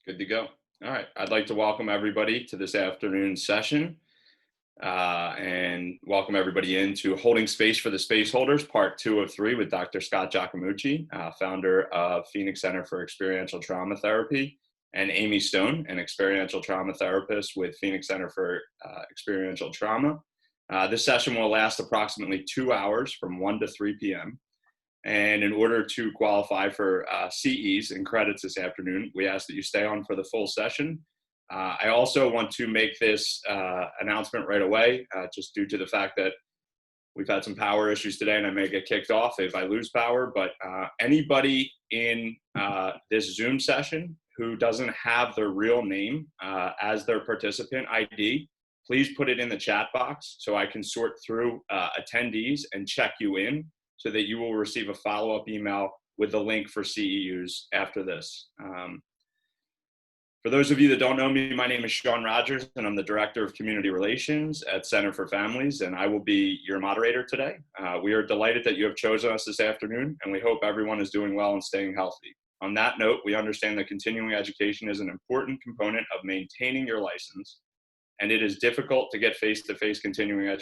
Good to go. All right. I'd like to welcome everybody to this afternoon session and welcome everybody into Holding Space for the Space Holders, part 2 of 3 with Dr. Scott Giacomucci, founder of Phoenix Center for Experiential Trauma Therapy, and Amy Stone, an experiential trauma therapist with Phoenix Center for Experiential Trauma. This session will last approximately 2 hours from 1 to 3 p.m. And in order to qualify for CEs and credits this afternoon, we ask that you stay on for the full session. I also want to make this announcement right away, just due to the fact that we've had some power issues today and I may get kicked off if I lose power. But anybody in this Zoom session who doesn't have their real name as their participant ID, please put it in the chat box so I can sort through attendees and check you in, so that you will receive a follow-up email with the link for CEUs after this. For those of you that don't know me, my name is Sean Rogers, and I'm the Director of Community Relations at Center for Families, and I will be your moderator today. We are delighted that you have chosen us this afternoon, and we hope everyone is doing well and staying healthy. On that note, we understand that continuing education is an important component of maintaining your license, and it is difficult to get face-to-face continuing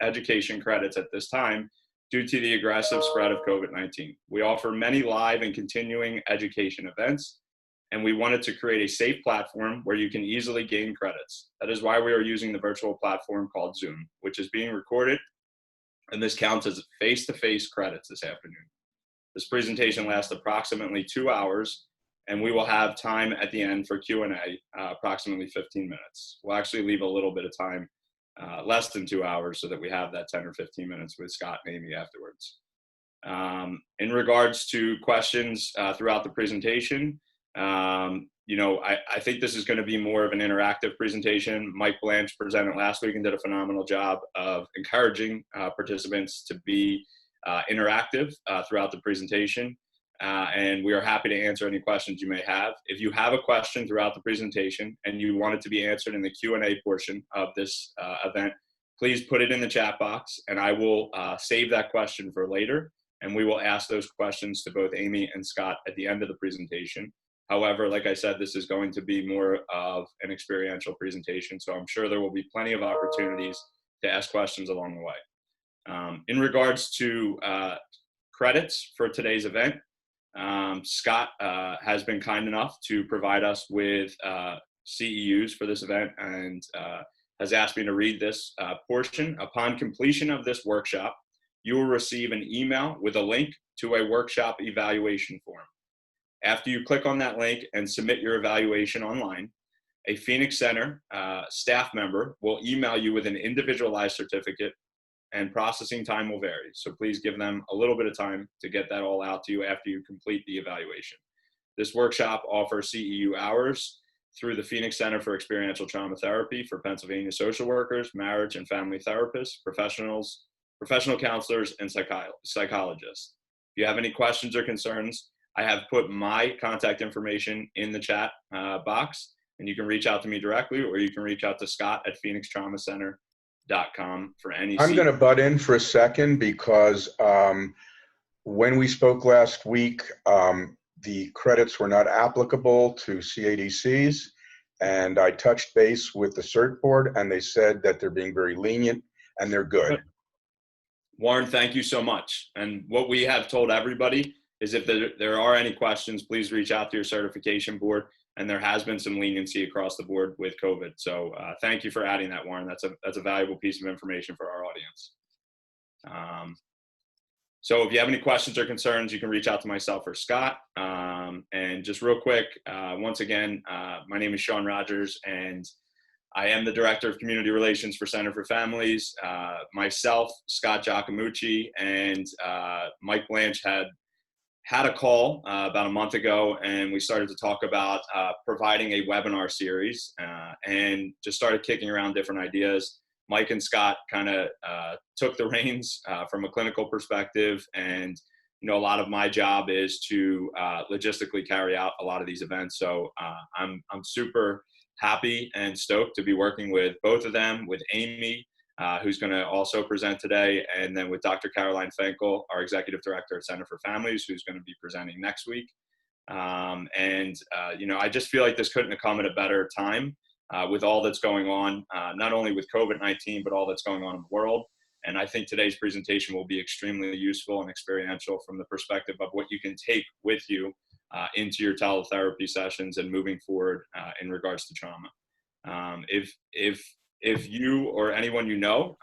education credits at this time, due to the aggressive spread of COVID-19. We offer many live and continuing education events, and we wanted to create a safe platform where you can easily gain credits. That is why we are using the virtual platform called Zoom, which is being recorded, and this counts as face-to-face credits this afternoon. This presentation lasts approximately 2 hours, and we will have time at the end for Q&A, approximately 15 minutes. We'll actually leave a little bit of time less than 2 hours so that we have that 10 or 15 minutes with Scott and Amy afterwards. In regards to questions throughout the presentation, I think this is going to be more of an interactive presentation. Mike Blanche presented last week and did a phenomenal job of encouraging participants to be interactive throughout the presentation. And we are happy to answer any questions you may have. If you have a question throughout the presentation and you want it to be answered in the Q&A portion of this event, please put it in the chat box and I will save that question for later. And we will ask those questions to both Amy and Scott at the end of the presentation. However, like I said, this is going to be more of an experiential presentation, so I'm sure there will be plenty of opportunities to ask questions along the way. In regards to credits for today's event, Scott has been kind enough to provide us with CEUs for this event and has asked me to read this portion. Upon completion of this workshop, you will receive an email with a link to a workshop evaluation form. After you click on that link and submit your evaluation online, a Phoenix Center staff member will email you with an individualized certificate, and processing time will vary. So please give them a little bit of time to get that all out to you after you complete the evaluation. This workshop offers CEU hours through the Phoenix Center for Experiential Trauma Therapy for Pennsylvania social workers, marriage and family therapists, professionals, professional counselors, and psychologists. If you have any questions or concerns, I have put my contact information in the chat box, and you can reach out to me directly, or you can reach out to Scott at phoenixtraumacenter.com for any. I'm going to butt in for a second because when we spoke last week, the credits were not applicable to CADCs, and I touched base with the CERT board, and they said that they're being very lenient and they're good. Warren, thank you so much. And what we have told everybody is if there are any questions, please reach out to your certification board. And there has been some leniency across the board with COVID. So thank you for adding that, Warren. That's a valuable piece of information for our audience. So if you have any questions or concerns, you can reach out to myself or Scott. And just real quick, once again, my name is Sean Rogers, and I am the Director of Community Relations for Center for Families. Myself, Scott Giacomucci, and Mike Blanche had a call about a month ago, and we started to talk about providing a webinar series and just started kicking around different ideas. Mike and Scott kind of took the reins from a clinical perspective, and a lot of my job is to logistically carry out a lot of these events. So I'm super happy and stoked to be working with both of them, with Amy, who's going to also present today, and then with Dr. Caroline Fenkel, our Executive Director at Center for Families, who's going to be presenting next week. I just feel like this couldn't have come at a better time with all that's going on, not only with COVID-19, but all that's going on in the world. And I think today's presentation will be extremely useful and experiential from the perspective of what you can take with you into your teletherapy sessions and moving forward in regards to trauma. If you or anyone you know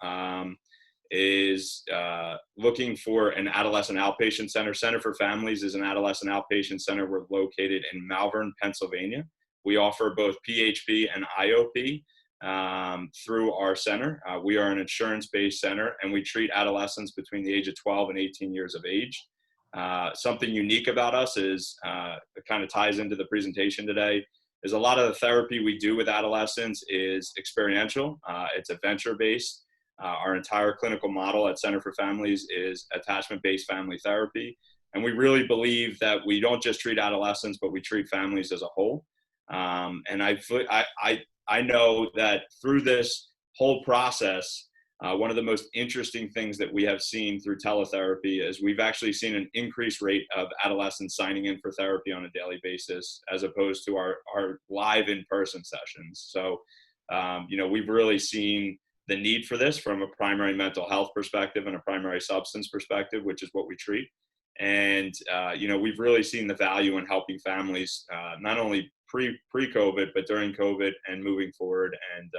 is looking for an adolescent outpatient center, Center for Families is an adolescent outpatient center. We're located in Malvern, Pennsylvania. We offer both PHP and IOP through our center. We are an insurance-based center, and we treat adolescents between the age of 12 and 18 years of age. Something unique about us is, it kind of ties into the presentation today, is a lot of the therapy we do with adolescents is experiential. It's adventure-based. Our entire clinical model at Center for Families is attachment-based family therapy. And we really believe that we don't just treat adolescents, but we treat families as a whole. And I know that through this whole process, one of the most interesting things that we have seen through teletherapy is we've actually seen an increased rate of adolescents signing in for therapy on a daily basis, as opposed to our live in-person sessions. So, we've really seen the need for this from a primary mental health perspective and a primary substance perspective, which is what we treat. And, we've really seen the value in helping families, not only pre-COVID, but during COVID and moving forward. And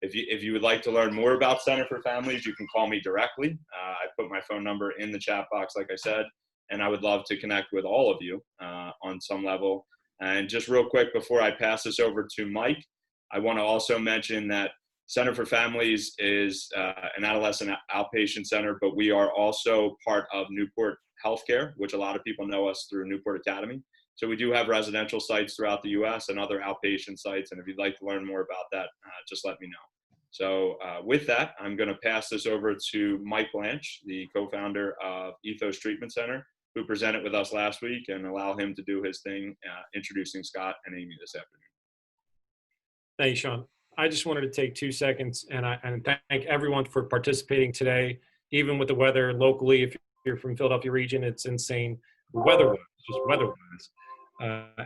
if you would like to learn more about Center for Families, you can call me directly. I put my phone number in the chat box, like I said, and I would love to connect with all of you on some level. And just real quick, before I pass this over to Mike, I want to also mention that Center for Families is an adolescent outpatient center, but we are also part of Newport Healthcare, which a lot of people know us through Newport Academy. So we do have residential sites throughout the US and other outpatient sites. And if you'd like to learn more about that, just let me know. So with that, I'm going to pass this over to Mike Blanche, the co-founder of Ethos Treatment Center, who presented with us last week, and allow him to do his thing, introducing Scott and Amy this afternoon. Thanks, Sean. I just wanted to take 2 seconds and thank everyone for participating today, even with the weather locally. If you're from Philadelphia region, it's insane weather-wise, just weather-wise,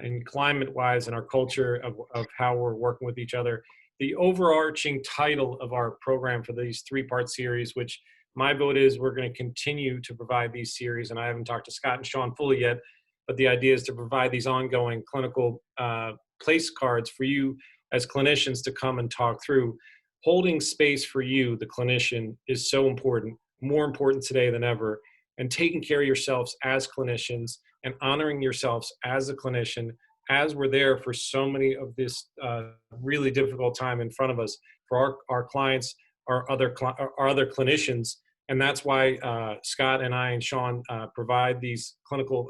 and climate-wise, and our culture of how we're working with each other. The overarching title of our program for these 3-part series, which my vote is we're going to continue to provide these series, and I haven't talked to Scott and Sean fully yet, but the idea is to provide these ongoing clinical place cards for you as clinicians to come and talk through. Holding space for you, the clinician, is so important, more important today than ever, and taking care of yourselves as clinicians and honoring yourselves as a clinician, as we're there for so many of this really difficult time in front of us for our clients, our other clinicians. And that's why Scott and I and Sean provide these clinical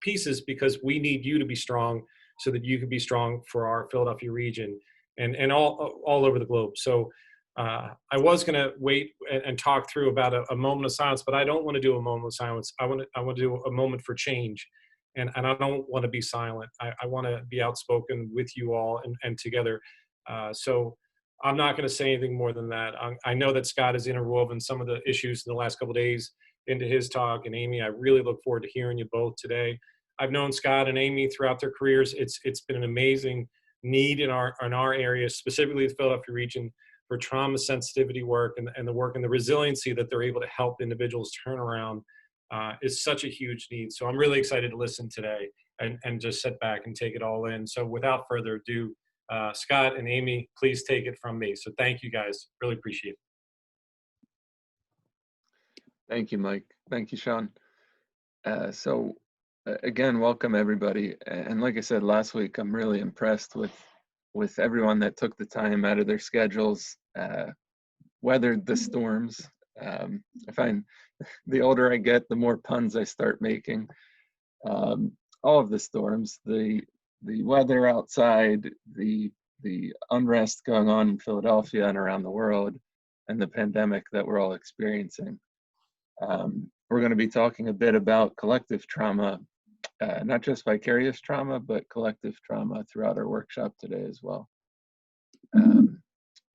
pieces, because we need you to be strong so that you can be strong for our Philadelphia region and all over the globe. So I was going to wait and talk through about a moment of silence, but I don't want to do a moment of silence. I want to do a moment for change. And I don't want to be silent. I want to be outspoken with you all and together. So I'm not going to say anything more than that. I know that Scott has interwoven some of the issues in the last couple of days into his talk. And Amy, I really look forward to hearing you both today. I've known Scott and Amy throughout their careers. It's been an amazing need in our area, specifically the Philadelphia region, for trauma sensitivity work and the work and the resiliency that they're able to help individuals turn around is such a huge need. So I'm really excited to listen today and just sit back and take it all in. So without further ado, Scott and Amy, please take it from me. So thank you guys, really appreciate it. Thank you, Mike. Thank you, Sean. Again, welcome everybody. And like I said last week, I'm really impressed with everyone that took the time out of their schedules, weathered the storms. I find the older I get, the more puns I start making. All of the storms, the weather outside, the unrest going on in Philadelphia and around the world, and the pandemic that we're all experiencing. We're going to be talking a bit about collective trauma, not just vicarious trauma, but collective trauma throughout our workshop today as well.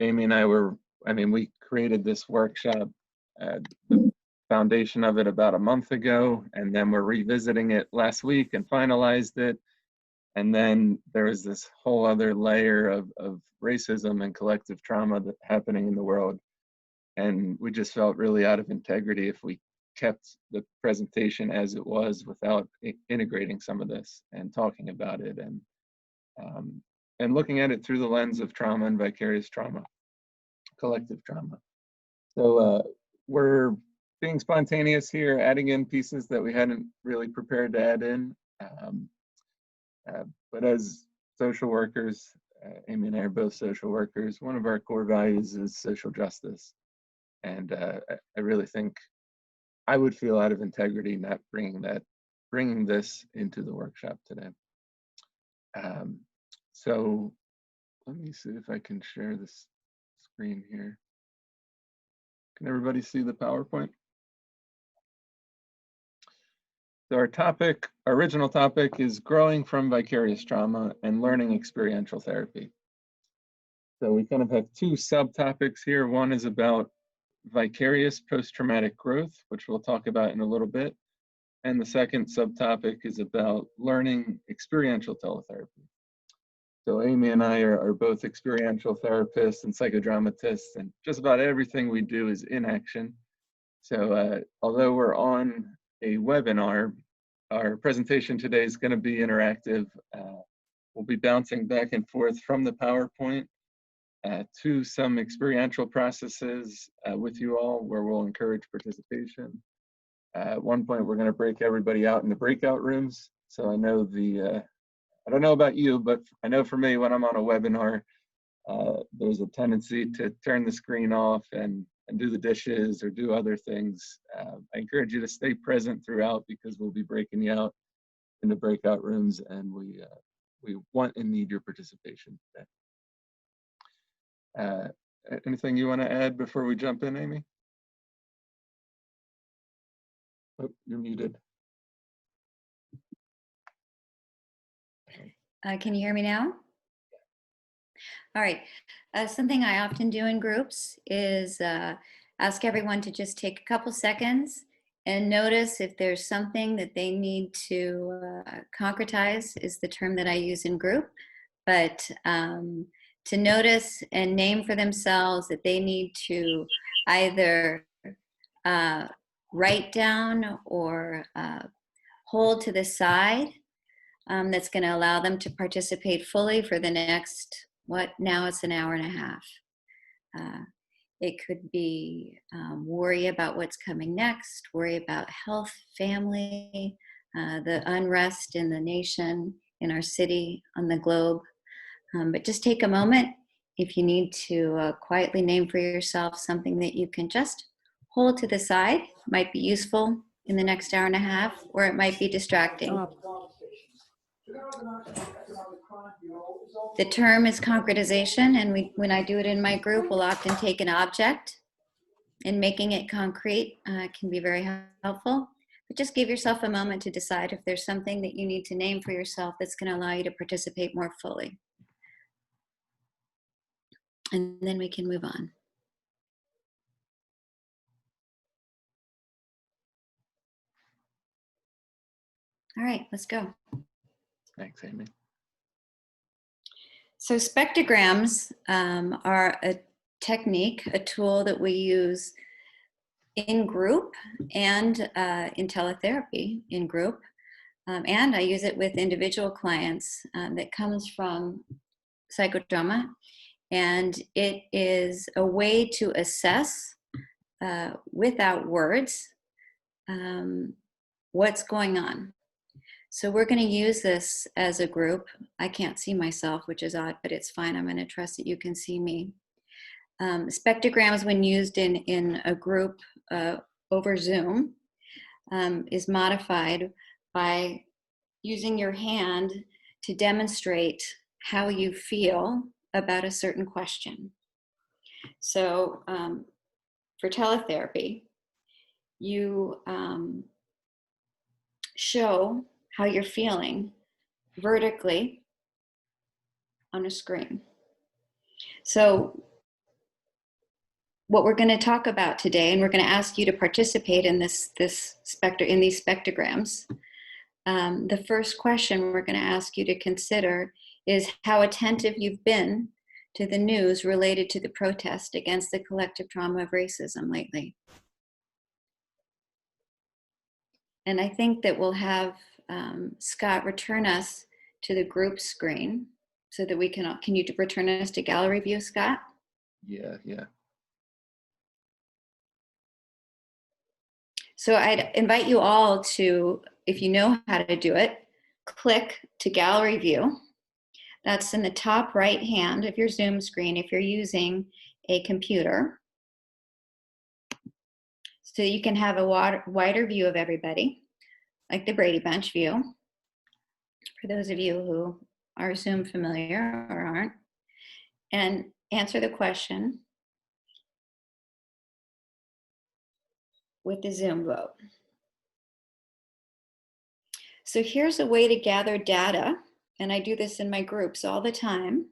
Amy and I we created this workshop. foundation of it about a month ago, and then we're revisiting it last week and finalized it. And then there was this whole other layer of racism and collective trauma that's happening in the world. And we just felt really out of integrity if we kept the presentation as it was without integrating some of this and talking about it and looking at it through the lens of trauma and vicarious trauma, collective trauma. So we're being spontaneous here, adding in pieces that we hadn't really prepared to add in. But as social workers, Amy and I are both social workers, one of our core values is social justice. And I really think I would feel out of integrity not bringing this into the workshop today. So let me see if I can share this screen here. Can everybody see the PowerPoint? So our original topic is growing from vicarious trauma and learning experiential therapy. So we kind of have two subtopics here. One is about vicarious post-traumatic growth, which we'll talk about in a little bit. And the second subtopic is about learning experiential teletherapy. So Amy and I are both experiential therapists and psychodramatists, and just about everything we do is in action. So although we're on a webinar, our presentation today is going to be interactive. We'll be bouncing back and forth from the PowerPoint to some experiential processes with you all, where we'll encourage participation. At one point, we're going to break everybody out into breakout rooms. So I know I don't know about you, but I know for me, when I'm on a webinar, there's a tendency to turn the screen off and do the dishes or do other things. I encourage you to stay present throughout, because we'll be breaking you out into breakout rooms, and we want and need your participation today. Anything you want to add before we jump in, Amy? Oh, you're muted. Can you hear me now? All right. Something I often do in groups is ask everyone to just take a couple seconds and notice if there's something that they need to concretize, is the term that I use in group, but to notice and name for themselves that they need to either write down or hold to the side. That's going to allow them to participate fully for the next, now it's an hour and a half. It could be worry about what's coming next, worry about health, family, the unrest in the nation, in our city, on the globe. But just take a moment if you need to quietly name for yourself something that you can just hold to the side. Might be useful in the next hour and a half, or it might be distracting. The term is concretization, and when I do it in my group, we'll often take an object, and making it concrete can be very helpful. But just give yourself a moment to decide if there's something that you need to name for yourself that's going to allow you to participate more fully. And then we can move on. All right, let's go. Thanks, Amy. So spectrograms are a technique, a tool that we use in group and in teletherapy in group. And I use it with individual clients that comes from psychodrama. And it is a way to assess without words what's going on. So we're going to use this as a group. I can't see myself, which is odd, but it's fine. I'm going to trust that you can see me. Spectrograms, when used in a group over Zoom, is modified by using your hand to demonstrate how you feel about a certain question. So for teletherapy, you show how you're feeling vertically on a screen. So what we're going to talk about today, and we're going to ask you to participate in these spectrograms. The first question we're going to ask you to consider is how attentive you've been to the news related to the protest against the collective trauma of racism lately. And I think that we'll have Scott return us to the group screen so that we can you return us to gallery view, Scott? Yeah. So I'd invite you all to, if you know how to do it, click to gallery view. That's in the top right hand of your Zoom screen if you're using a computer. So you can have a wider view of everybody, like the Brady Bunch view, for those of you who are Zoom familiar or aren't, and answer the question with the Zoom vote. So here's a way to gather data, and I do this in my groups all the time,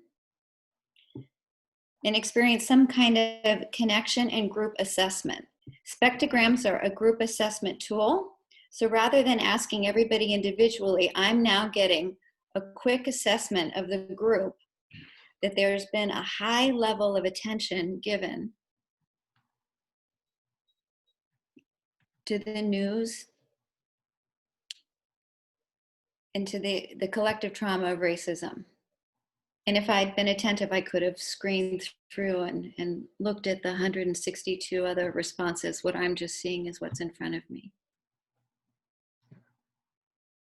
and experience some kind of connection and group assessment. Spectrograms are a group assessment tool. So rather than asking everybody individually, I'm now getting a quick assessment of the group that there's been a high level of attention given to the news and to the collective trauma of racism. And if I'd been attentive, I could have screened through and looked at the 162 other responses. What I'm just seeing is what's in front of me.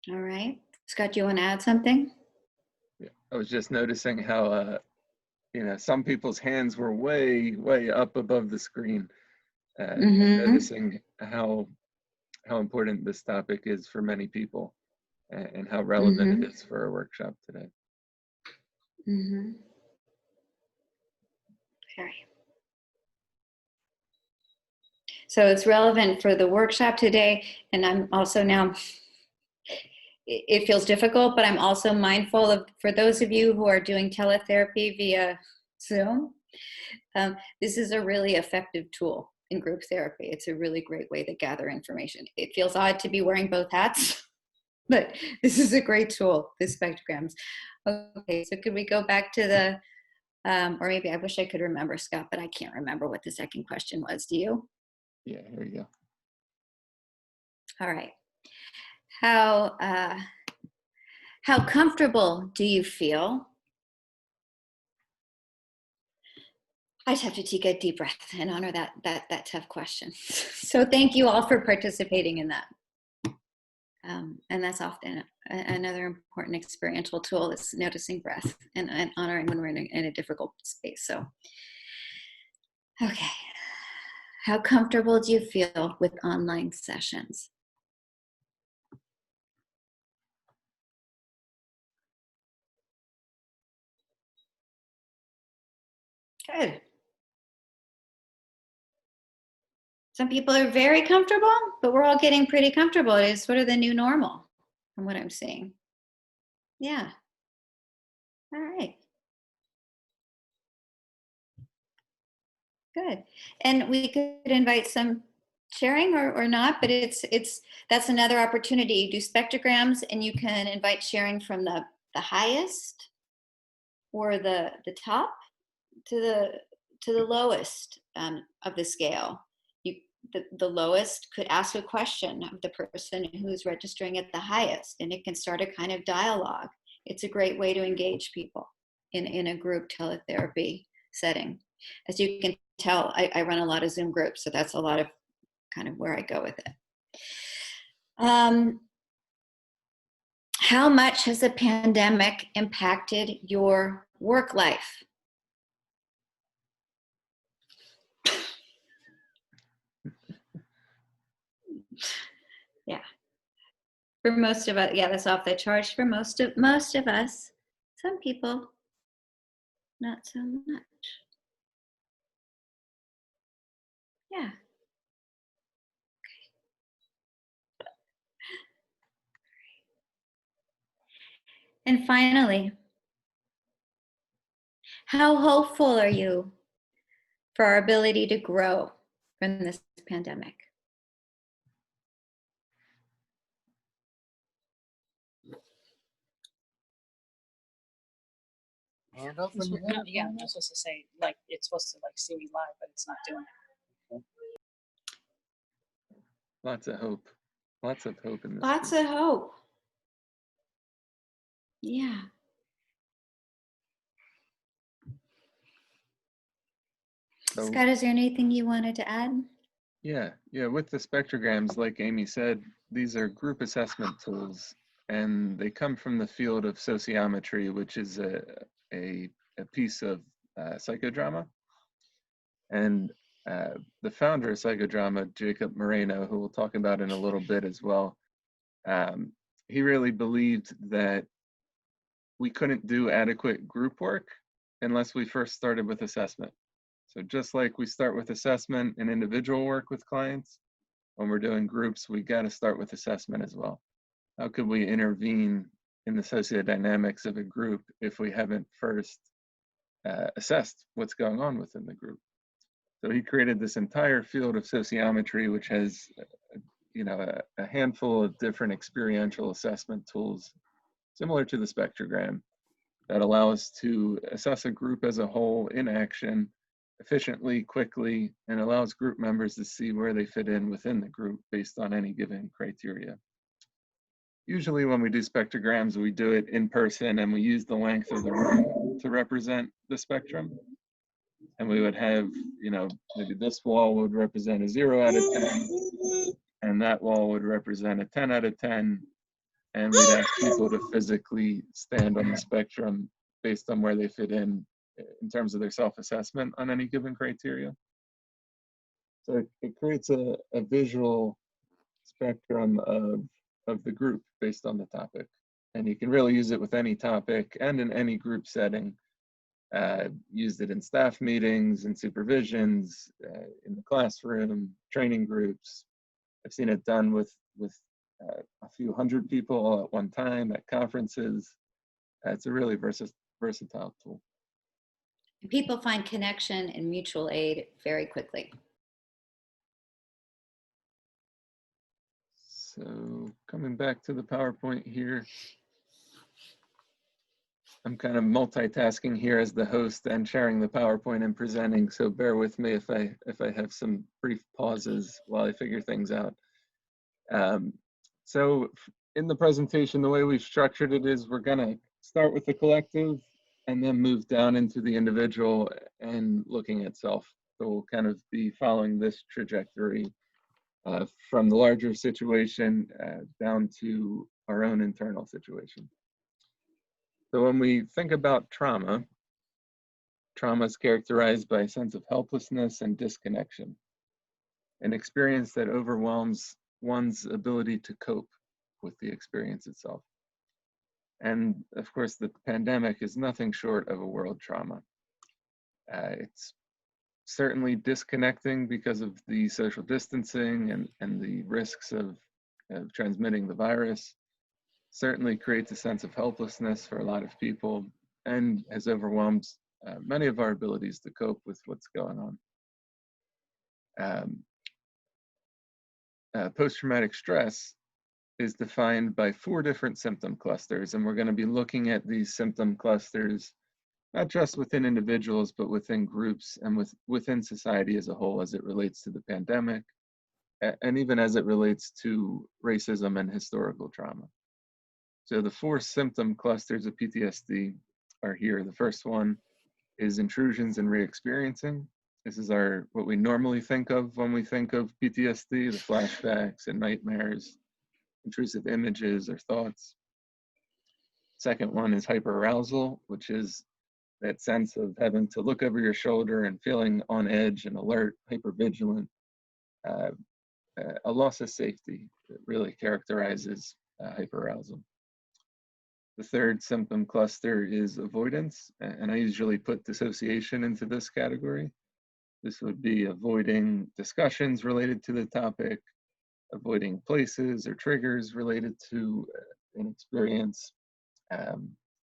All right. Scott, do you want to add something? Yeah. I was just noticing how, some people's hands were way up above the screen. And noticing how important this topic is for many people and how relevant it is for our workshop today. Very. So it's relevant for the workshop today, and I'm also now, it feels difficult, but I'm also mindful of, for those of you who are doing teletherapy via Zoom, this is a really effective tool in group therapy. It's a really great way to gather information. It feels odd to be wearing both hats, but this is a great tool, the spectrograms. Okay, so could we go back to the, or maybe I wish I could remember, Scott, but I can't remember what the second question was. Do you? Yeah, here you go. All right. How comfortable do you feel? I just have to take a deep breath and honor that tough question. So thank you all for participating in that. And that's often another important experiential tool is noticing breath and honoring when we're in a difficult space. So, okay. How comfortable do you feel with online sessions? Good. Some people are very comfortable, but we're all getting pretty comfortable. It is sort of the new normal from what I'm seeing. Yeah. All right. Good. And we could invite some sharing or not, but that's another opportunity. Do spectrograms and you can invite sharing from the highest or the top to the lowest of the scale. The lowest could ask a question of the person who's registering at the highest, and it can start a kind of dialogue. It's a great way to engage people in a group teletherapy setting. As you can tell, I run a lot of Zoom groups, so that's a lot of kind of where I go with it. How much has the pandemic impacted your work life? Yeah. For most of us, yeah, that's off the charts. For most of us, some people, not so much. Yeah. Okay. And finally, how hopeful are you for our ability to grow from this pandemic? Yeah, I was supposed to say, like, it's supposed to, like, see me live, but it's not doing it. Lots of hope. Lots of hope in this. Lots group. of hope. Yeah. So, Scott, is there anything you wanted to add? yeah, with the spectrograms, like Amy said, these are group assessment tools, and they come from the field of sociometry, which is a piece of psychodrama. And the founder of psychodrama, Jacob Moreno, who we'll talk about in a little bit as well, he really believed that we couldn't do adequate group work unless we first started with assessment. So just like we start with assessment and individual work with clients, when we're doing groups, we got to start with assessment as well. How could we intervene in the sociodynamics of a group if we haven't first assessed what's going on within the group? So he created this entire field of sociometry, which has, a handful of different experiential assessment tools, similar to the spectrogram, that allow us to assess a group as a whole in action, efficiently, quickly, and allows group members to see where they fit in within the group based on any given criteria. Usually when we do spectrograms, we do it in person and we use the length of the room to represent the spectrum. And we would have, maybe this wall would represent a 0 out of 10, and that wall would represent a 10 out of 10. And we'd ask people to physically stand on the spectrum based on where they fit in terms of their self-assessment on any given criteria. So it creates a visual spectrum of the group based on the topic. And you can really use it with any topic and in any group setting. Used it in staff meetings and supervisions, in the classroom, training groups. I've seen it done with a few hundred people all at one time at conferences. It's a really versatile tool. People find connection and mutual aid very quickly. So coming back to the PowerPoint here, I'm kind of multitasking here as the host and sharing the PowerPoint and presenting, so bear with me if I have some brief pauses while I figure things out. So in the presentation, the way we've structured it is we're going to start with the collective and then move down into the individual and looking at self. So we'll kind of be following this trajectory from the larger situation down to our own internal situation. So when we think about trauma, trauma is characterized by a sense of helplessness and disconnection, an experience that overwhelms one's ability to cope with the experience itself. And of course, the pandemic is nothing short of a world trauma. It's certainly disconnecting because of the social distancing and the risks of transmitting the virus. Certainly creates a sense of helplessness for a lot of people and has overwhelmed many of our abilities to cope with what's going on. Post-traumatic stress is defined by 4 different symptom clusters, and we're going to be looking at these symptom clusters not just within individuals, but within groups and within society as a whole as it relates to the pandemic, and even as it relates to racism and historical trauma. So the 4 symptom clusters of PTSD are here. The first one is intrusions and re-experiencing. This is what we normally think of when we think of PTSD, the flashbacks and nightmares, intrusive images or thoughts. Second one is hyperarousal, which is that sense of having to look over your shoulder and feeling on edge and alert, hypervigilant, a loss of safety that really characterizes hyperarousal. The third symptom cluster is avoidance, and I usually put dissociation into this category. This would be avoiding discussions related to the topic, avoiding places or triggers related to an experience,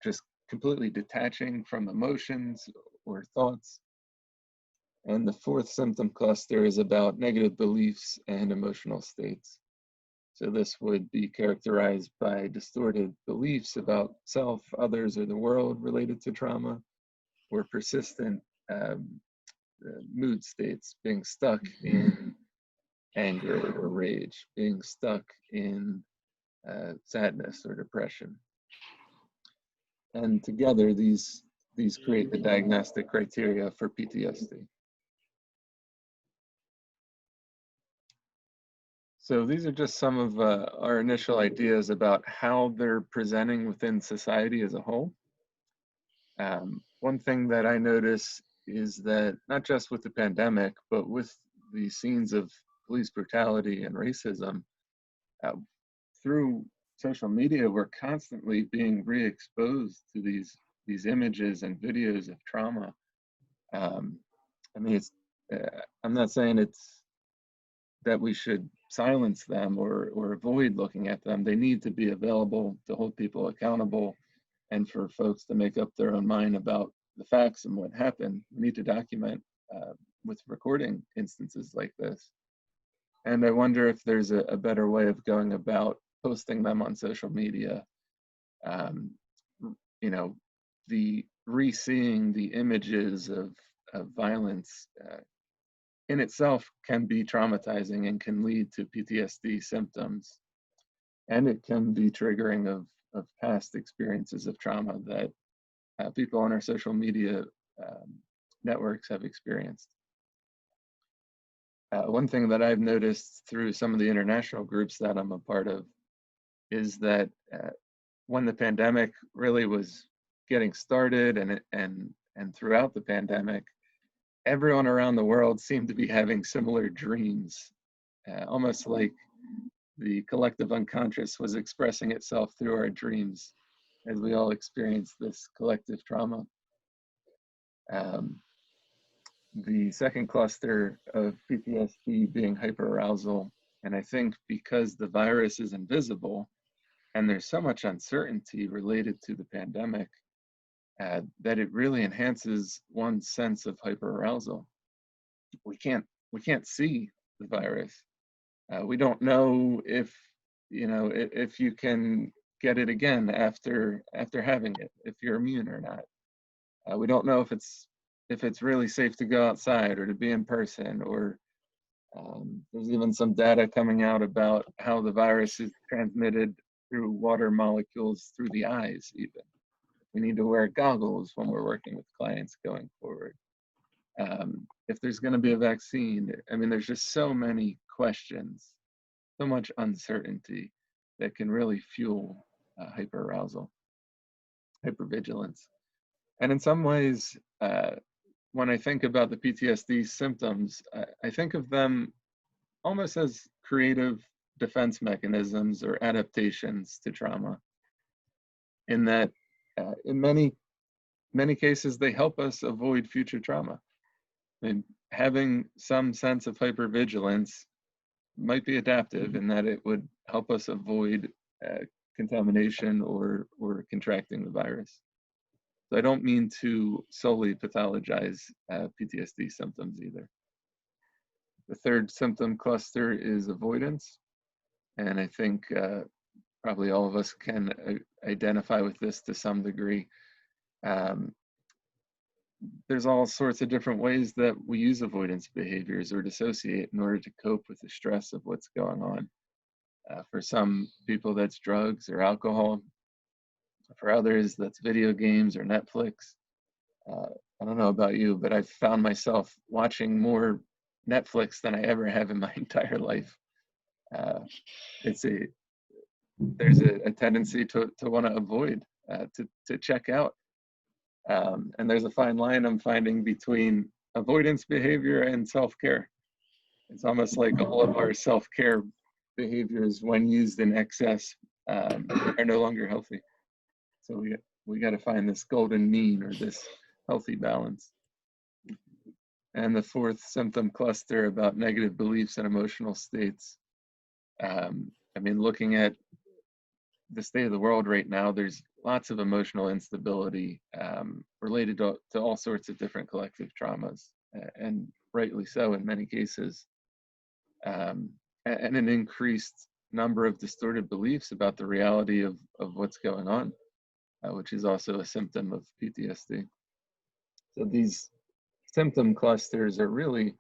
just completely detaching from emotions or thoughts. And the fourth symptom cluster is about negative beliefs and emotional states. So this would be characterized by distorted beliefs about self, others, or the world related to trauma, or persistent mood states, being stuck in anger or rage, being stuck in sadness or depression. And together, these create the diagnostic criteria for PTSD. So these are just some of our initial ideas about how they're presenting within society as a whole. One thing that I notice is that not just with the pandemic, but with the scenes of police brutality and racism, through social media, we're constantly being re-exposed to these images and videos of trauma. I mean, I'm not saying it's that we should silence them or avoid looking at them. They need to be available to hold people accountable and for folks to make up their own mind about the facts and what happened. We need to document with recording instances like this. And I wonder if there's a better way of going about posting them on social media. You know, the re-seeing the images of violence in itself can be traumatizing and can lead to PTSD symptoms. And it can be triggering of past experiences of trauma that people on our social media networks have experienced. One thing that I've noticed through some of the international groups that I'm a part of is that when the pandemic really was getting started and throughout the pandemic, everyone around the world seemed to be having similar dreams, almost like the collective unconscious was expressing itself through our dreams as we all experienced this collective trauma. The second cluster of PTSD being hyperarousal, and I think because the virus is invisible and there's so much uncertainty related to the pandemic, that it really enhances one's sense of hyperarousal. We can't see the virus. We don't know if you can get it again after having it, if you're immune or not. We don't know if it's really safe to go outside or to be in person, or there's even some data coming out about how the virus is transmitted through water molecules through the eyes even. We need to wear goggles when we're working with clients going forward. If there's going to be a vaccine, I mean, there's just so many questions, so much uncertainty that can really fuel hyperarousal, hypervigilance. And in some ways, when I think about the PTSD symptoms, I think of them almost as creative defense mechanisms or adaptations to trauma, in that in many cases, they help us avoid future trauma. I mean, having some sense of hypervigilance might be adaptive in that it would help us avoid contamination or contracting the virus. So I don't mean to solely pathologize PTSD symptoms either. The third symptom cluster is avoidance. And I think probably all of us can identify with this to some degree. There's all sorts of different ways that we use avoidance behaviors or dissociate in order to cope with the stress of what's going on. For some people, that's drugs or alcohol. For others, that's video games or Netflix. I don't know about you, but I've found myself watching more Netflix than I ever have in my entire life. There's a tendency to want to avoid, to check out. And there's a fine line I'm finding between avoidance behavior and self-care. It's almost like all of our self-care behaviors, when used in excess, are no longer healthy. So we got to find this golden mean, or this healthy balance. And the fourth symptom cluster about negative beliefs and emotional states. I mean, looking at the state of the world right now, there's lots of emotional instability related to all sorts of different collective traumas. and rightly so in many cases, and an increased number of distorted beliefs about the reality of what's going on, which is also a symptom of PTSD. So these symptom clusters are really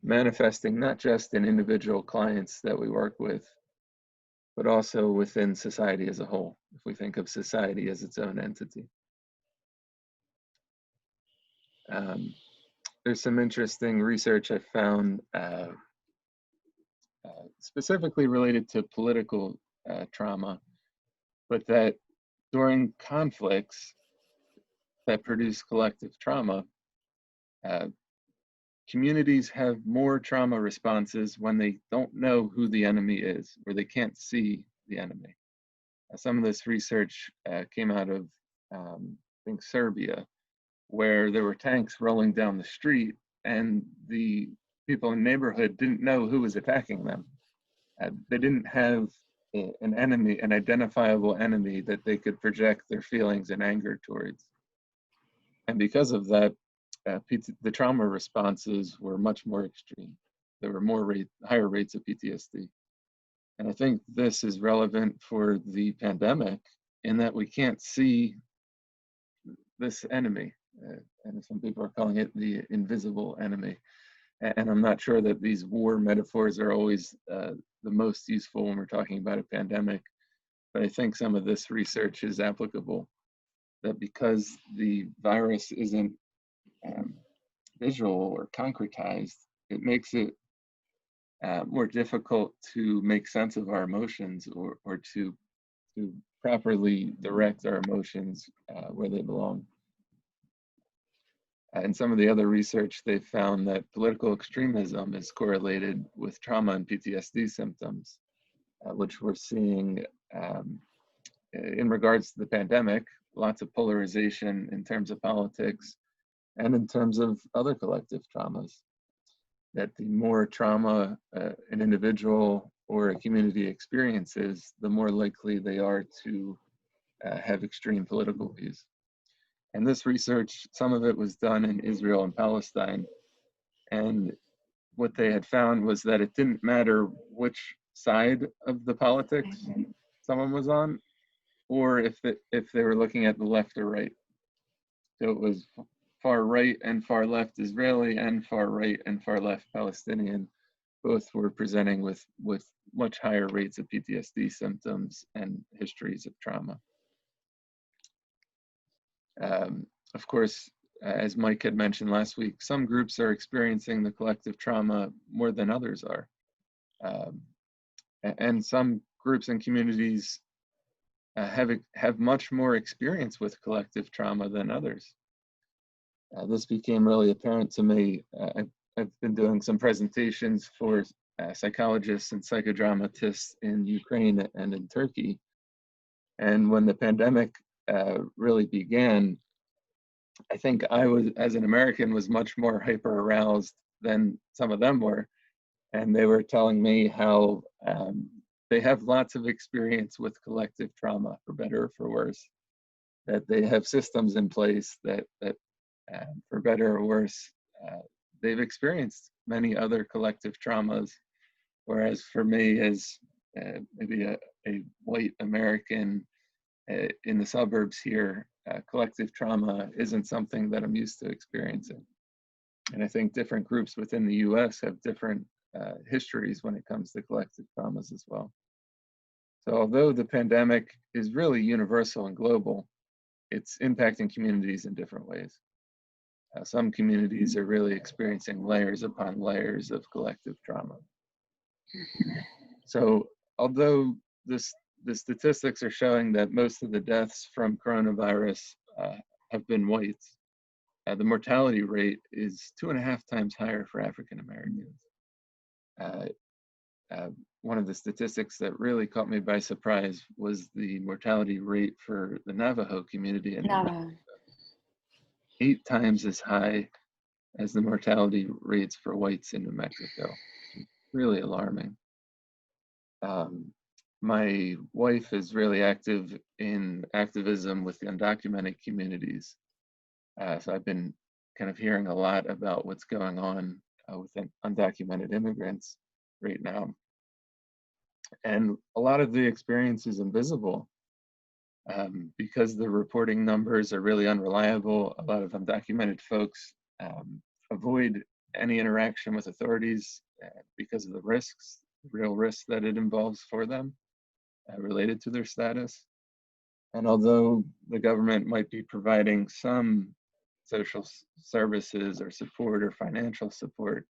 manifesting not just in individual clients that we work with, but also within society as a whole, if we think of society as its own entity. There's some interesting research I found specifically related to political trauma, but that during conflicts that produce collective trauma, communities have more trauma responses when they don't know who the enemy is, or they can't see the enemy. Some of this research came out of, I think, Serbia, where there were tanks rolling down the street and the people in the neighborhood didn't know who was attacking them. They didn't have an enemy, an identifiable enemy that they could project their feelings and anger towards. And because of that, the trauma responses were much more extreme. There were higher rates of PTSD. And I think this is relevant for the pandemic in that we can't see this enemy. And some people are calling it the invisible enemy. And I'm not sure that these war metaphors are always the most useful when we're talking about a pandemic, but I think some of this research is applicable, that because the virus isn't visual or concretized, it makes it more difficult to make sense of our emotions or to properly direct our emotions where they belong. And some of the other research, they found that political extremism is correlated with trauma and PTSD symptoms, which we're seeing in regards to the pandemic, lots of polarization in terms of politics and in terms of other collective traumas. That the more trauma an individual or a community experiences, the more likely they are to have extreme political views. And this research, some of it was done in Israel and Palestine. And what they had found was that it didn't matter which side of the politics someone was on, or if they were looking at the left or right. So it was far right and far left Israeli and far right and far left Palestinian. Both were presenting with much higher rates of PTSD symptoms and histories of trauma. Of course, as Mike had mentioned last week, some groups are experiencing the collective trauma more than others are. And some groups and communities have much more experience with collective trauma than others. This became really apparent to me. I've been doing some presentations for psychologists and psychodramatists in Ukraine and in Turkey. And when the pandemic really began, I think I was, as an American, was much more hyper aroused than some of them were. And they were telling me how they have lots of experience with collective trauma, for better or for worse, that they have systems in place that for better or worse, they've experienced many other collective traumas. Whereas for me, as maybe a white American in the suburbs here, collective trauma isn't something that I'm used to experiencing. And I think different groups within the US have different histories when it comes to collective traumas as well. So although the pandemic is really universal and global, it's impacting communities in different ways. Some communities are really experiencing layers upon layers of collective trauma. So although the statistics are showing that most of the deaths from coronavirus have been whites, the mortality rate is 2.5 times higher for African Americans. One of the statistics that really caught me by surprise was the mortality rate for the Navajo community in Mexico. 8 times as high as the mortality rates for whites in New Mexico. Really alarming. My wife is really active in activism with the undocumented communities. So I've been kind of hearing a lot about what's going on with undocumented immigrants right now. And a lot of the experience is invisible because the reporting numbers are really unreliable. A lot of undocumented folks avoid any interaction with authorities because of the risks, real risks that it involves for them related to their status. And although the government might be providing some social services or support or financial support,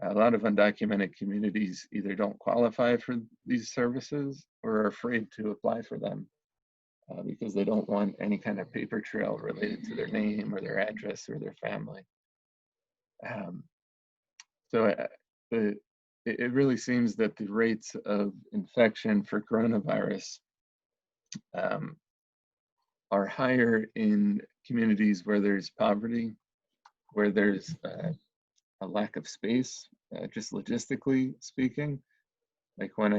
a lot of undocumented communities either don't qualify for these services or are afraid to apply for them because they don't want any kind of paper trail related to their name or their address or their family. So it really seems that the rates of infection for coronavirus are higher in communities where there's poverty, where there's a lack of space, just logistically speaking. Like when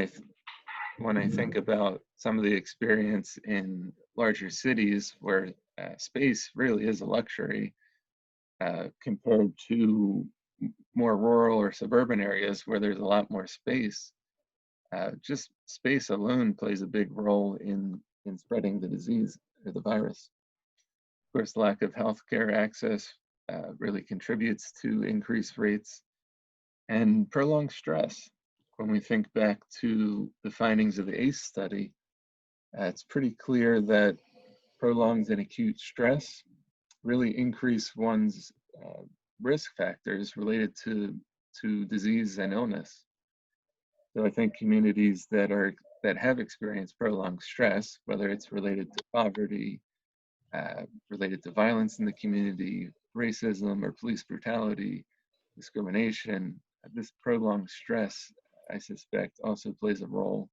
I think about some of the experience in larger cities where space really is a luxury compared to more rural or suburban areas where there's a lot more space, just space alone plays a big role in spreading the disease or the virus. Of course, lack of healthcare access really contributes to increased rates, and prolonged stress. When we think back to the findings of the ACE study, it's pretty clear that prolonged and acute stress really increase one's risk factors related to disease and illness. So I think communities that have experienced prolonged stress, whether it's related to poverty, related to violence in the community, racism or police brutality, discrimination, this prolonged stress, I suspect, also plays a role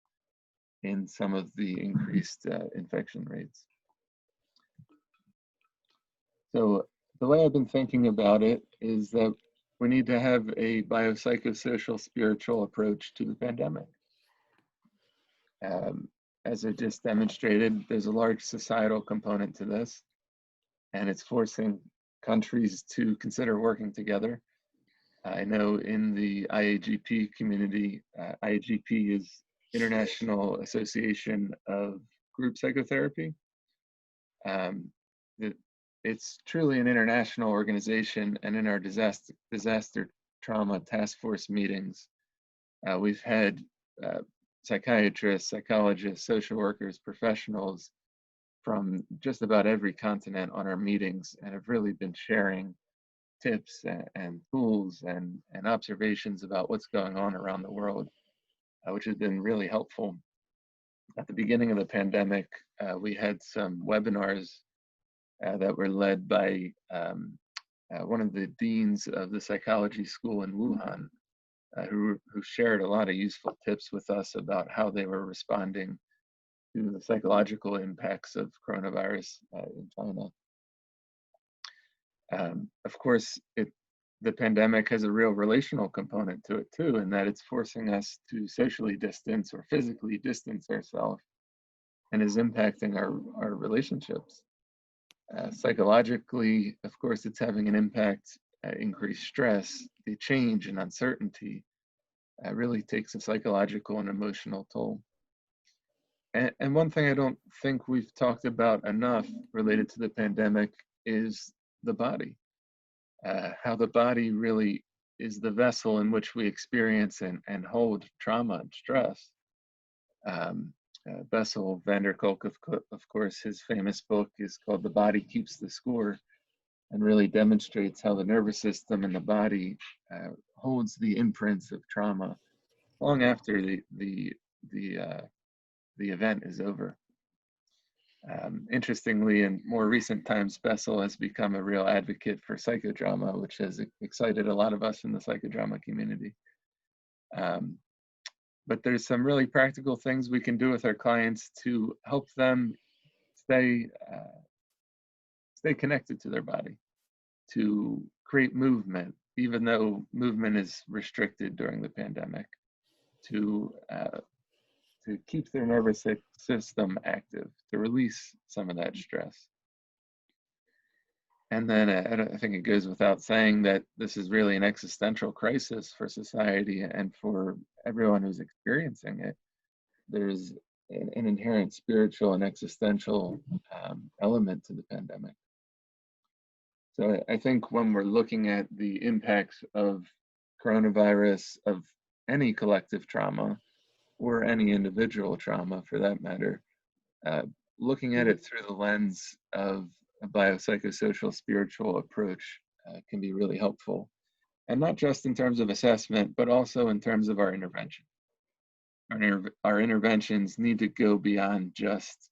in some of the increased infection rates. So the way I've been thinking about it is that we need to have a biopsychosocial spiritual approach to the pandemic. As I just demonstrated, there's a large societal component to this, and it's forcing countries to consider working together. I know in the IAGP community, IAGP is International Association of Group Psychotherapy. It's truly an international organization, and in our disaster trauma task force meetings, we've had psychiatrists, psychologists, social workers, professionals from just about every continent on our meetings, and have really been sharing tips and tools and observations about what's going on around the world, which has been really helpful. At the beginning of the pandemic, we had some webinars that were led by one of the deans of the psychology school in Wuhan, who shared a lot of useful tips with us about how they were responding to the psychological impacts of coronavirus in China. Of course, the pandemic has a real relational component to it too, in that it's forcing us to socially distance or physically distance ourselves, and is impacting our relationships. Psychologically, of course, it's having an impact, increased stress, the change and uncertainty really takes a psychological and emotional toll. And one thing I don't think we've talked about enough related to the pandemic is the body. How the body really is the vessel in which we experience and hold trauma and stress. Bessel van der Kolk, of course, his famous book is called The Body Keeps the Score, and really demonstrates how the nervous system and the body holds the imprints of trauma long after the event is over. Interestingly, in more recent times, Bessel has become a real advocate for psychodrama, which has excited a lot of us in the psychodrama community. But there's some really practical things we can do with our clients to help them stay connected to their body, to create movement, even though movement is restricted during the pandemic, to keep their nervous system active, to release some of that stress. And then I think it goes without saying that this is really an existential crisis for society and for everyone who's experiencing it. There's an inherent spiritual and existential element to the pandemic. So I think when we're looking at the impacts of coronavirus, of any collective trauma, or any individual trauma for that matter, looking at it through the lens of a biopsychosocial spiritual approach can be really helpful. And not just in terms of assessment, but also in terms of our intervention. Our interventions need to go beyond just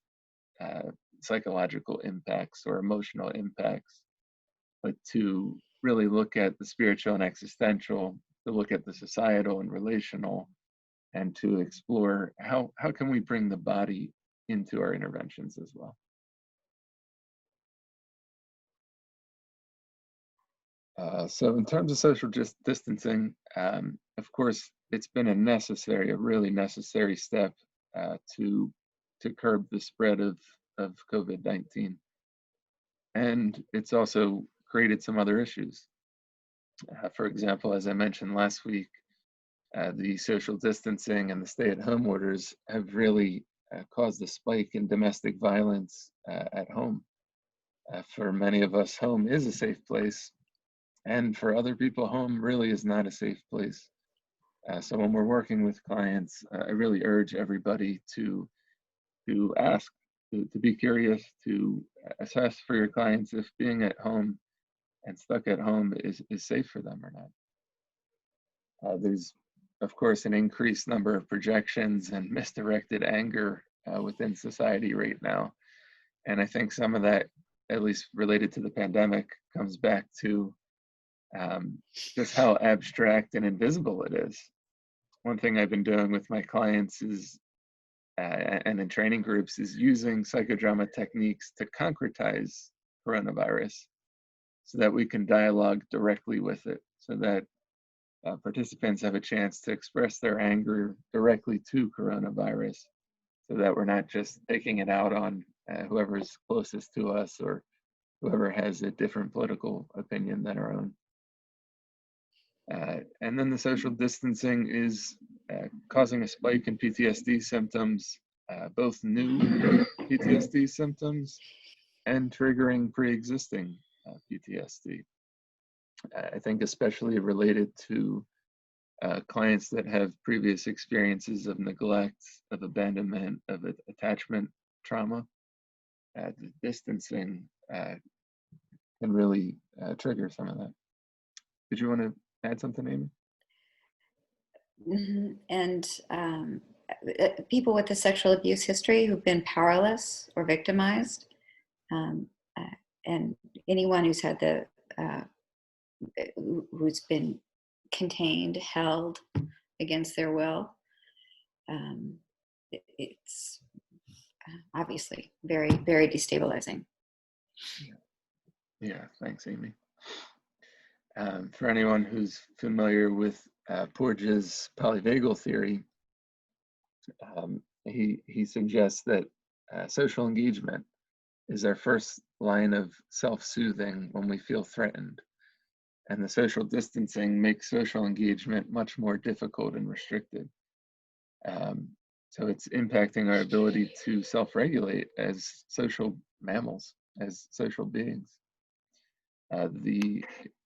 psychological impacts or emotional impacts, but to really look at the spiritual and existential, to look at the societal and relational, and to explore how can we bring the body into our interventions as well. So in terms of social distancing, of course, it's been a really necessary step to curb the spread of COVID-19. And it's also created some other issues. For example, as I mentioned last week, the social distancing and the stay-at-home orders have really caused a spike in domestic violence at home. For many of us, home is a safe place, and for other people, home really is not a safe place. So when we're working with clients, I really urge everybody to ask, to be curious, to assess for your clients if being at home and stuck at home is safe for them or not. There's, of course, an increased number of projections and misdirected anger within society right now. And I think some of that, at least related to the pandemic, comes back to just how abstract and invisible it is. One thing I've been doing with my clients is, and in training groups, is using psychodrama techniques to concretize coronavirus so that we can dialogue directly with it, so that participants have a chance to express their anger directly to coronavirus, so that we're not just taking it out on whoever's closest to us or whoever has a different political opinion than our own. And then the social distancing is causing a spike in PTSD symptoms, both new PTSD symptoms and triggering pre-existing PTSD. I think especially related to clients that have previous experiences of neglect, of abandonment, of attachment trauma. The distancing can really trigger some of that. Did you want to add something, Amy? And people with a sexual abuse history who've been powerless or victimized, and anyone who's had who's been contained, held against their will, it's obviously very, very destabilizing. Yeah, thanks, Amy. For anyone who's familiar with Porges' polyvagal theory, he suggests that social engagement is our first line of self-soothing when we feel threatened. And the social distancing makes social engagement much more difficult and restricted. So it's impacting our ability to self-regulate as social mammals, as social beings.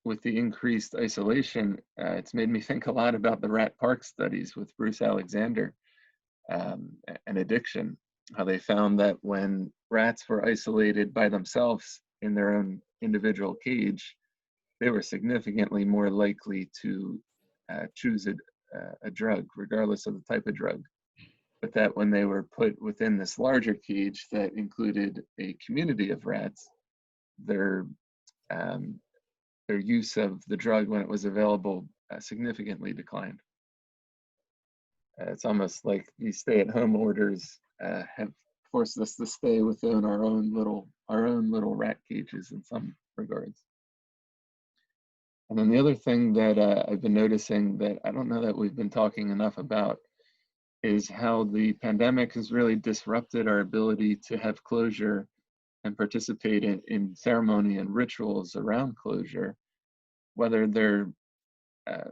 With the increased isolation, it's made me think a lot about the rat park studies with Bruce Alexander and addiction, how they found that when rats were isolated by themselves in their own individual cage, they were significantly more likely to choose a drug, regardless of the type of drug. But that when they were put within this larger cage that included a community of rats, their use of the drug when it was available significantly declined. It's almost like these stay-at-home orders have forced us to stay within our own little rat cages in some regards. And then the other thing that I've been noticing that I don't know that we've been talking enough about is how the pandemic has really disrupted our ability to have closure and participate in ceremony and rituals around closure, whether they're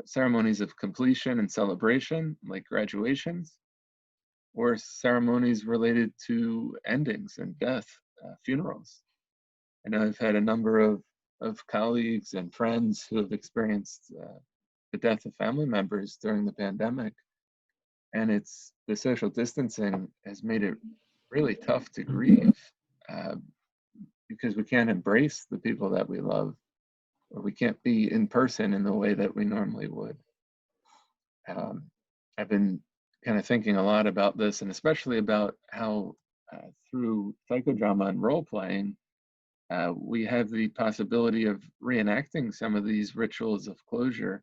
ceremonies of completion and celebration, like graduations, or ceremonies related to endings and death, funerals. I know I've had a number of colleagues and friends who have experienced the death of family members during the pandemic. And it's the social distancing has made it really tough to grieve because we can't embrace the people that we love, or we can't be in person in the way that we normally would. I've been kind of thinking a lot about this, and especially about how through psychodrama and role playing, we have the possibility of reenacting some of these rituals of closure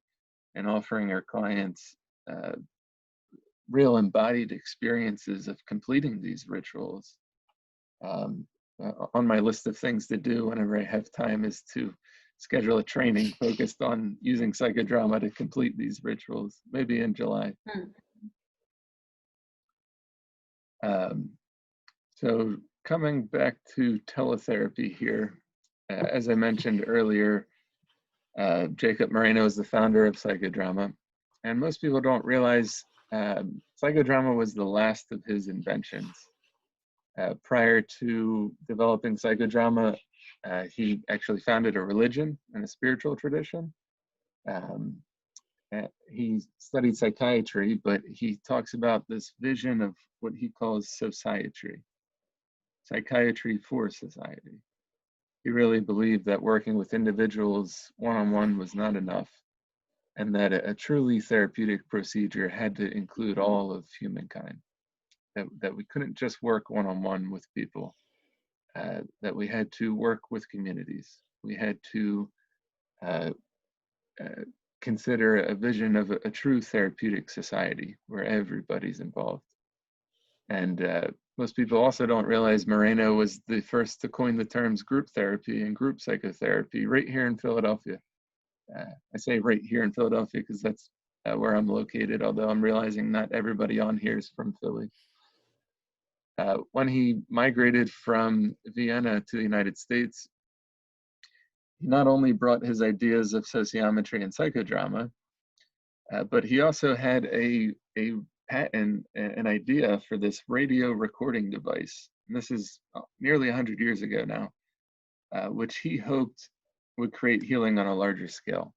and offering our clients real embodied experiences of completing these rituals. On my list of things to do whenever I have time is to schedule a training focused on using psychodrama to complete these rituals, maybe in July. So coming back to teletherapy here, as I mentioned earlier, Jacob Moreno is the founder of psychodrama, and most people don't realize psychodrama was the last of his inventions. Prior to developing psychodrama, he actually founded a religion and a spiritual tradition. He studied psychiatry, but he talks about this vision of what he calls sociometry, psychiatry for society. He really believed that working with individuals one-on-one was not enough, and that a truly therapeutic procedure had to include all of humankind, that we couldn't just work one-on-one with people, that we had to work with communities. We had to consider a vision of a true therapeutic society where everybody's involved. And most people also don't realize Moreno was the first to coin the terms group therapy and group psychotherapy right here in Philadelphia. I say right here in Philadelphia because that's where I'm located, although I'm realizing not everybody on here is from Philly. When he migrated from Vienna to the United States, he not only brought his ideas of sociometry and psychodrama, but he also had a patent, an idea for this radio recording device. And this is nearly 100 years ago now, which he hoped would create healing on a larger scale.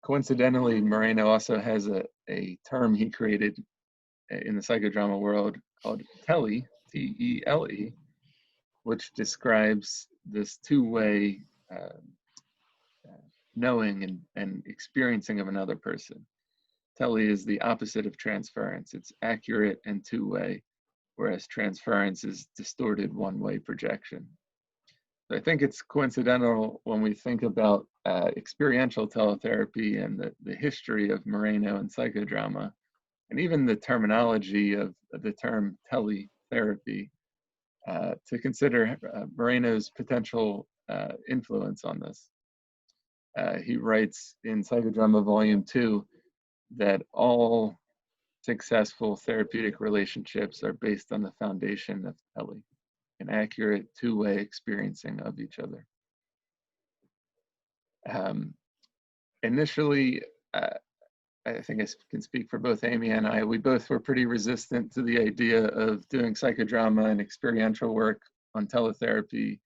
Coincidentally, Moreno also has a term he created in the psychodrama world called tele, T-E-L-E, which describes this two-way knowing and experiencing of another person. Tele is the opposite of transference. It's accurate and two-way, whereas transference is distorted one-way projection. So I think it's coincidental when we think about experiential teletherapy and the history of Moreno and psychodrama, and even the terminology of the term teletherapy, to consider Moreno's potential influence on this. He writes in Psychodrama Volume 2 that all successful therapeutic relationships are based on the foundation of tele, an accurate two-way experiencing of each other. Initially, I think I can speak for both Amy and I, we both were pretty resistant to the idea of doing psychodrama and experiential work on teletherapy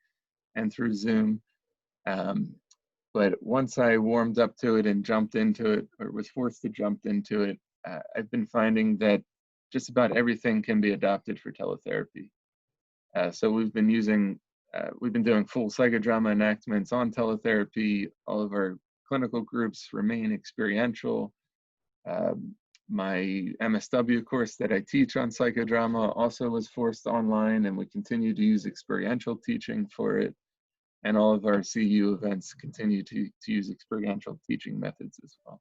and through Zoom. But once I warmed up to it and jumped into it, or was forced to jump into it, I've been finding that just about everything can be adopted for teletherapy. So we've been doing full psychodrama enactments on teletherapy. All of our clinical groups remain experiential. My MSW course that I teach on psychodrama also was forced online, and we continue to use experiential teaching for it. And all of our CU events continue to use experiential teaching methods as well.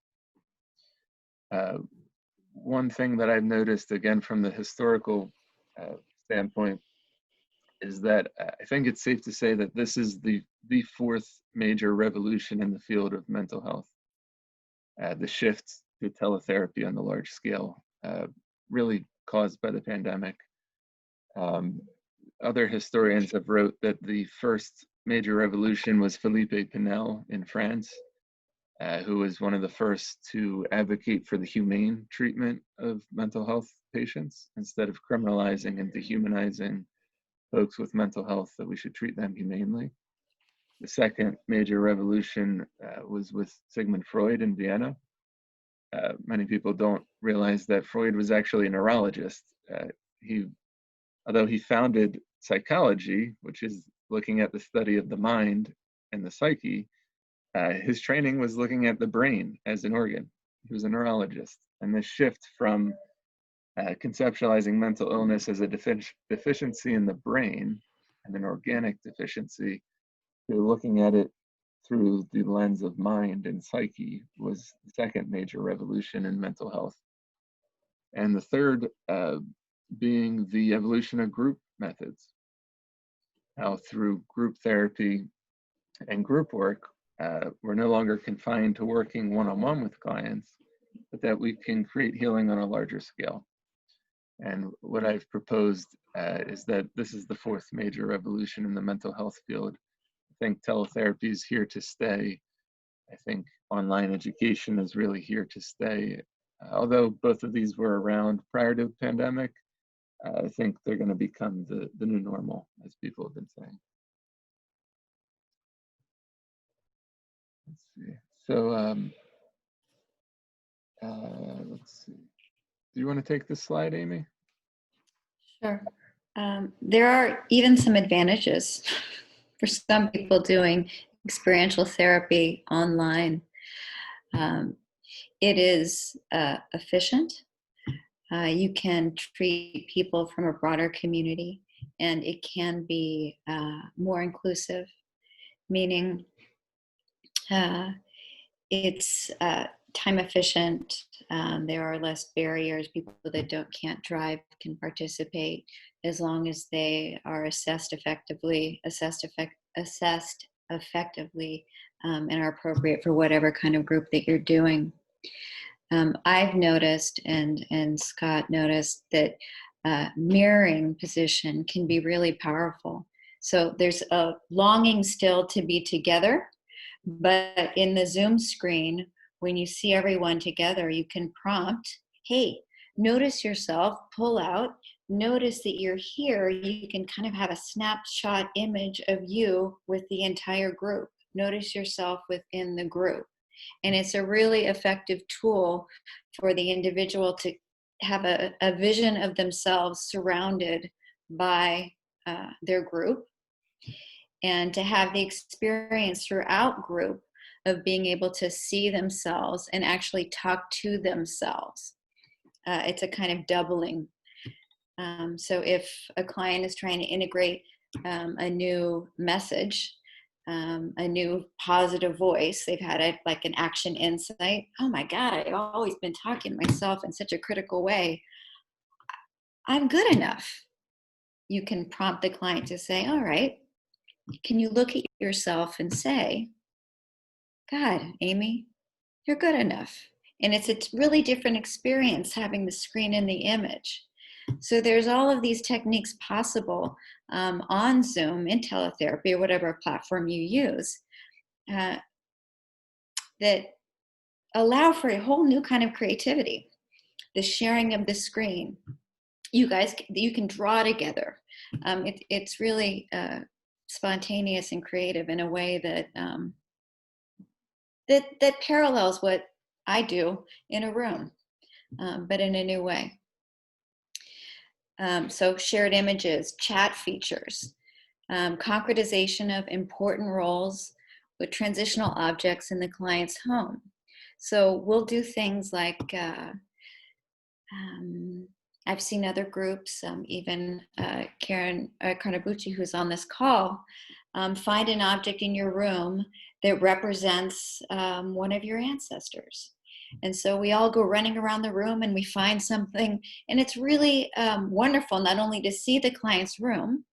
One thing that I've noticed, again, from the historical standpoint, is that I think it's safe to say that this is the fourth major revolution in the field of mental health. The shift to teletherapy on the large scale, really caused by the pandemic. other historians have wrote that the first major revolution was Philippe Pinel in France, who was one of the first to advocate for the humane treatment of mental health patients instead of criminalizing and dehumanizing folks with mental health, that we should treat them humanely. The second major revolution was with Sigmund Freud in Vienna. Many people don't realize that Freud was actually a neurologist. Although he founded psychology, which is looking at the study of the mind and the psyche, his training was looking at the brain as an organ. He was a neurologist. And this shift from conceptualizing mental illness as a deficiency in the brain and an organic deficiency to looking at it through the lens of mind and psyche was the second major revolution in mental health. And the third being the evolution of group methods. How through group therapy and group work, we're no longer confined to working one-on-one with clients, but that we can create healing on a larger scale. And what I've proposed is that this is the fourth major revolution in the mental health field. I think teletherapy is here to stay. I think online education is really here to stay. Although both of these were around prior to the pandemic, I think they're going to become the new normal, as people have been saying. Let's see. So let's see. Do you want to take this slide, Amy? Sure. There are even some advantages for some people doing experiential therapy online. It is efficient. You can treat people from a broader community, and it can be more inclusive, meaning it's time efficient. There are less barriers. People that can't drive can participate as long as they are assessed effectively, and are appropriate for whatever kind of group that you're doing. I've noticed, and Scott noticed, that mirroring position can be really powerful. So there's a longing still to be together, but in the Zoom screen, when you see everyone together, you can prompt, hey, notice yourself, pull out, notice that you're here. You can kind of have a snapshot image of you with the entire group. Notice yourself within the group. And it's a really effective tool for the individual to have a vision of themselves surrounded by their group, and to have the experience throughout group of being able to see themselves and actually talk to themselves. It's a kind of doubling. So if a client is trying to integrate a new message, a new positive voice, they've had like an action insight. Oh my God, I've always been talking to myself in such a critical way. I'm good enough. You can prompt the client to say, all right, can you look at yourself and say, God, Amy, you're good enough. And it's a really different experience having the screen and the image. So there's all of these techniques possible on Zoom, in teletherapy, or whatever platform you use, that allow for a whole new kind of creativity. The sharing of the screen. You can draw together. It's really spontaneous and creative in a way that parallels what I do in a room, but in a new way. So shared images, chat features, concretization of important roles with transitional objects in the client's home. So we'll do things like, I've seen other groups, even Karen Carnabucci, who's on this call, find an object in your room that represents one of your ancestors. And so we all go running around the room and we find something, and it's really wonderful not only to see the client's room,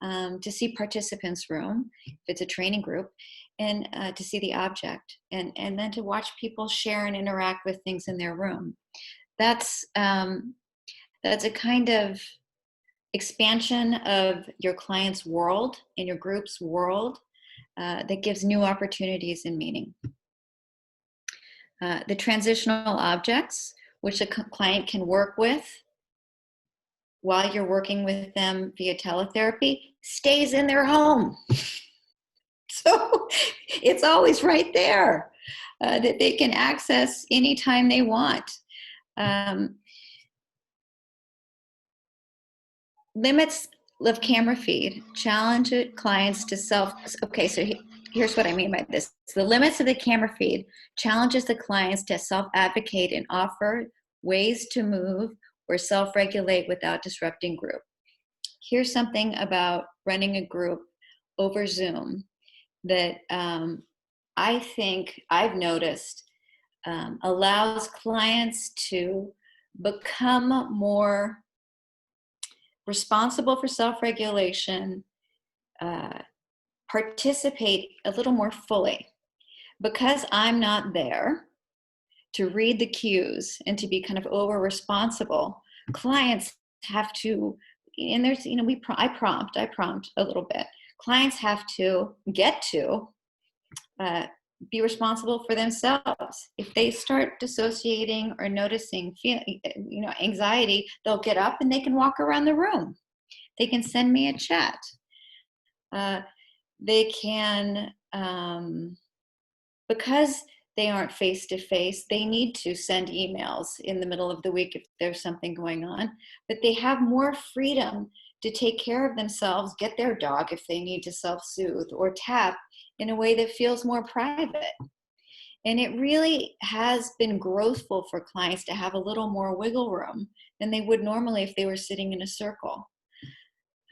to see participants' room, if it's a training group, and to see the object, and then to watch people share and interact with things in their room. That's a kind of expansion of your client's world and your group's world that gives new opportunities and meaning. The transitional objects, which a client can work with while you're working with them via teletherapy, stays in their home. So it's always right there that they can access anytime they want. Limits of camera feed, challenge clients to okay, so here's what I mean by this. The limits of the camera feed challenges the clients to self-advocate and offer ways to move or self-regulate without disrupting group. Here's something about running a group over Zoom that I think I've noticed allows clients to become more responsible for self-regulation, participate a little more fully. Because I'm not there to read the cues and to be kind of over-responsible, clients have to, and there's, I prompt a little bit. Clients have to get to be responsible for themselves. If they start dissociating or noticing, anxiety, they'll get up and they can walk around the room. They can send me a chat. They can, because they aren't face-to-face, they need to send emails in the middle of the week if there's something going on, but they have more freedom to take care of themselves, get their dog if they need to self-soothe, or tap in a way that feels more private. And it really has been growthful for clients to have a little more wiggle room than they would normally if they were sitting in a circle.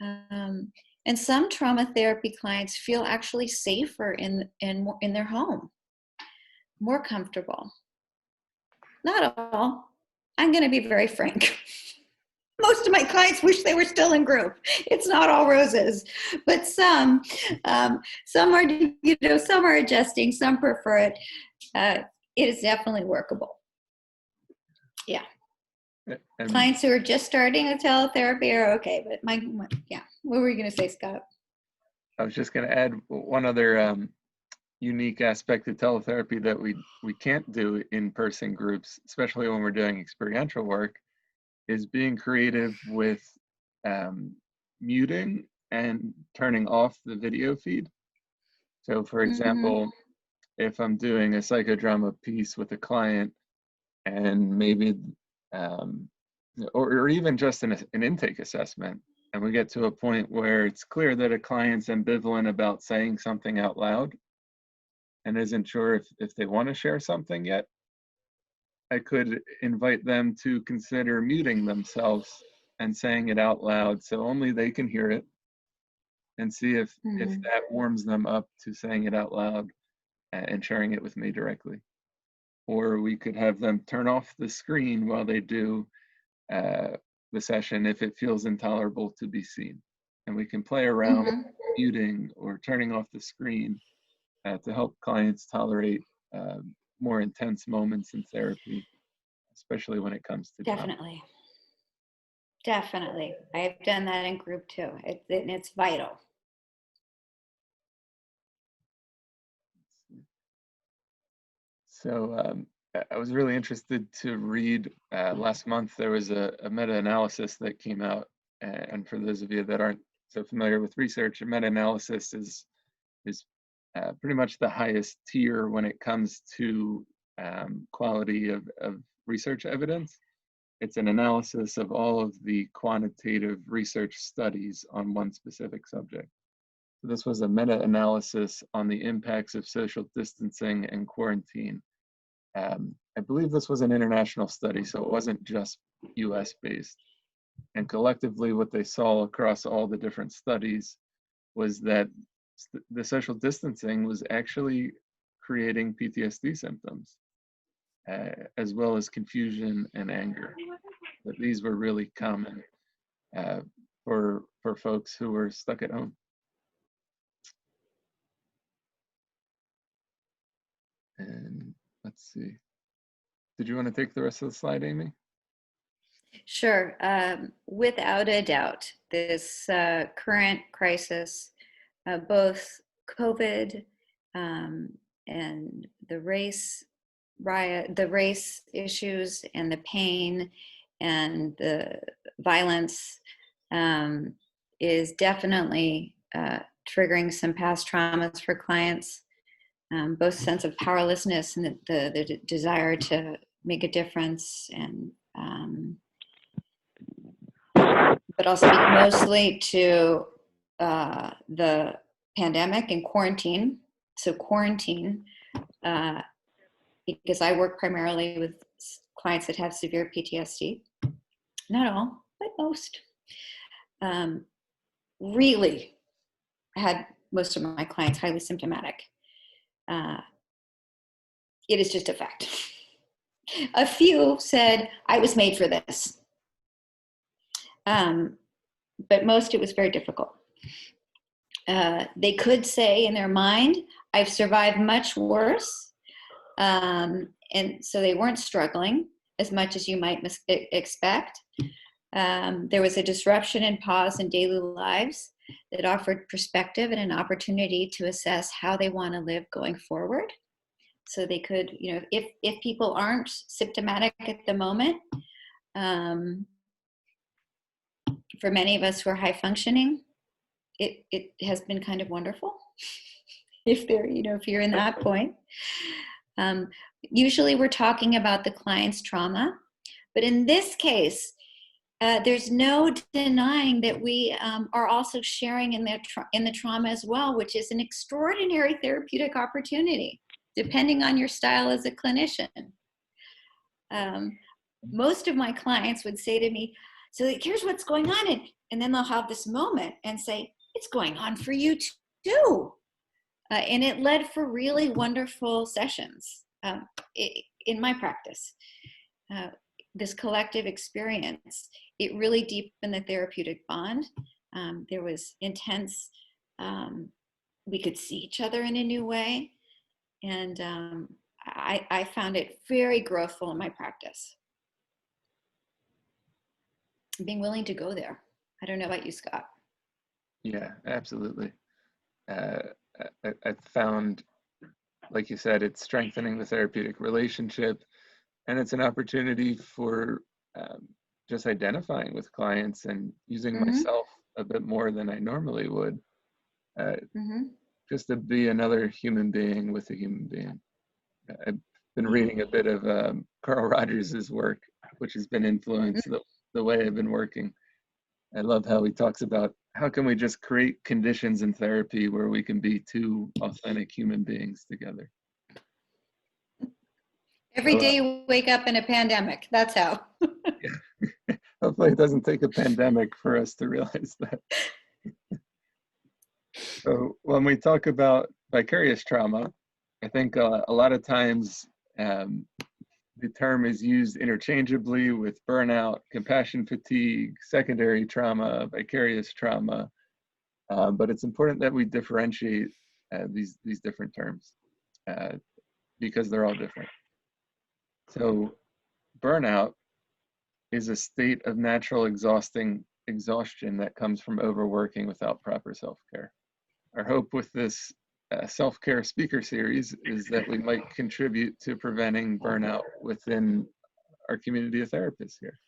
And some trauma therapy clients feel actually safer in their home, more comfortable. Not all. I'm going to be very frank. Most of my clients wish they were still in group. It's not all roses, but some are, some are adjusting, some prefer it. It is definitely workable. Yeah. And Clients who are just starting a teletherapy are okay, but yeah. What were you going to say, Scott? I was just going to add one other unique aspect of teletherapy that we can't do in-person groups, especially when we're doing experiential work, is being creative with muting and turning off the video feed. So for example, if I'm doing a psychodrama piece with a client and maybe, or even just an intake assessment, and we get to a point where it's clear that a client's ambivalent about saying something out loud and isn't sure if they want to share something yet, I could invite them to consider muting themselves and saying it out loud so only they can hear it, and see if that warms them up to saying it out loud and sharing it with me directly. Or we could have them turn off the screen while they do the session if it feels intolerable to be seen. And we can play around with muting or turning off the screen to help clients tolerate more intense moments in therapy, especially when it comes to Definitely. Definitely. I have done that in group too. It's vital. So I was really interested to read last month. There was a meta-analysis that came out, and for those of you that aren't so familiar with research, a meta-analysis is pretty much the highest tier when it comes to quality of research evidence. It's an analysis of all of the quantitative research studies on one specific subject. So this was a meta-analysis on the impacts of social distancing and quarantine. I believe this was an international study, so it wasn't just US based. And collectively, what they saw across all the different studies was that the social distancing was actually creating PTSD symptoms, as well as confusion and anger. That these were really common for folks who were stuck at home. And let's see. Did you want to take the rest of the slide, Amy? Sure. Without a doubt, this current crisis, both COVID and the race riot, the race issues and the pain and the violence is definitely triggering some past traumas for clients, both sense of powerlessness and the desire to make a difference, and but also mostly to the pandemic and quarantine. So quarantine, because I work primarily with clients that have severe PTSD, not all, but most. Really had most of my clients highly symptomatic. It is just a fact. A few said, I was made for this. But most, it was very difficult. They could say in their mind, I've survived much worse. And so they weren't struggling as much as you might expect. There was a disruption and pause in daily lives that offered perspective and an opportunity to assess how they want to live going forward. So they could, you know, if people aren't symptomatic at the moment, for many of us who are high functioning, it has been kind of wonderful. If they're, you know, if you're in that point. Usually we're talking about the client's trauma, but in this case, there's no denying that we are also sharing in the trauma as well, which is an extraordinary therapeutic opportunity, depending on your style as a clinician. Most of my clients would say to me, so here's what's going on. And then they'll have this moment and say, it's going on for you too. And it led for really wonderful sessions in my practice. This collective experience, it really deepened the therapeutic bond. There was intense, we could see each other in a new way. And I found it very growthful in my practice. Being willing to go there. I don't know about you, Scott. Yeah, absolutely. I found, like you said, it's strengthening the therapeutic relationship, and it's an opportunity for just identifying with clients and using myself a bit more than I normally would, just to be another human being with a human being. I've been reading a bit of Carl Rogers's work, which has been influenced the way I've been working. I love how he talks about how can we just create conditions in therapy where we can be two authentic human beings together. Every day you wake up in a pandemic, that's how. Yeah. Hopefully it doesn't take a pandemic for us to realize that. So when we talk about vicarious trauma, I think a lot of times the term is used interchangeably with burnout, compassion fatigue, secondary trauma, vicarious trauma, but it's important that we differentiate these different terms because they're all different. So burnout is a state of natural exhaustion that comes from overworking without proper self-care. Our hope with this self-care speaker series is that we might contribute to preventing burnout within our community of therapists here.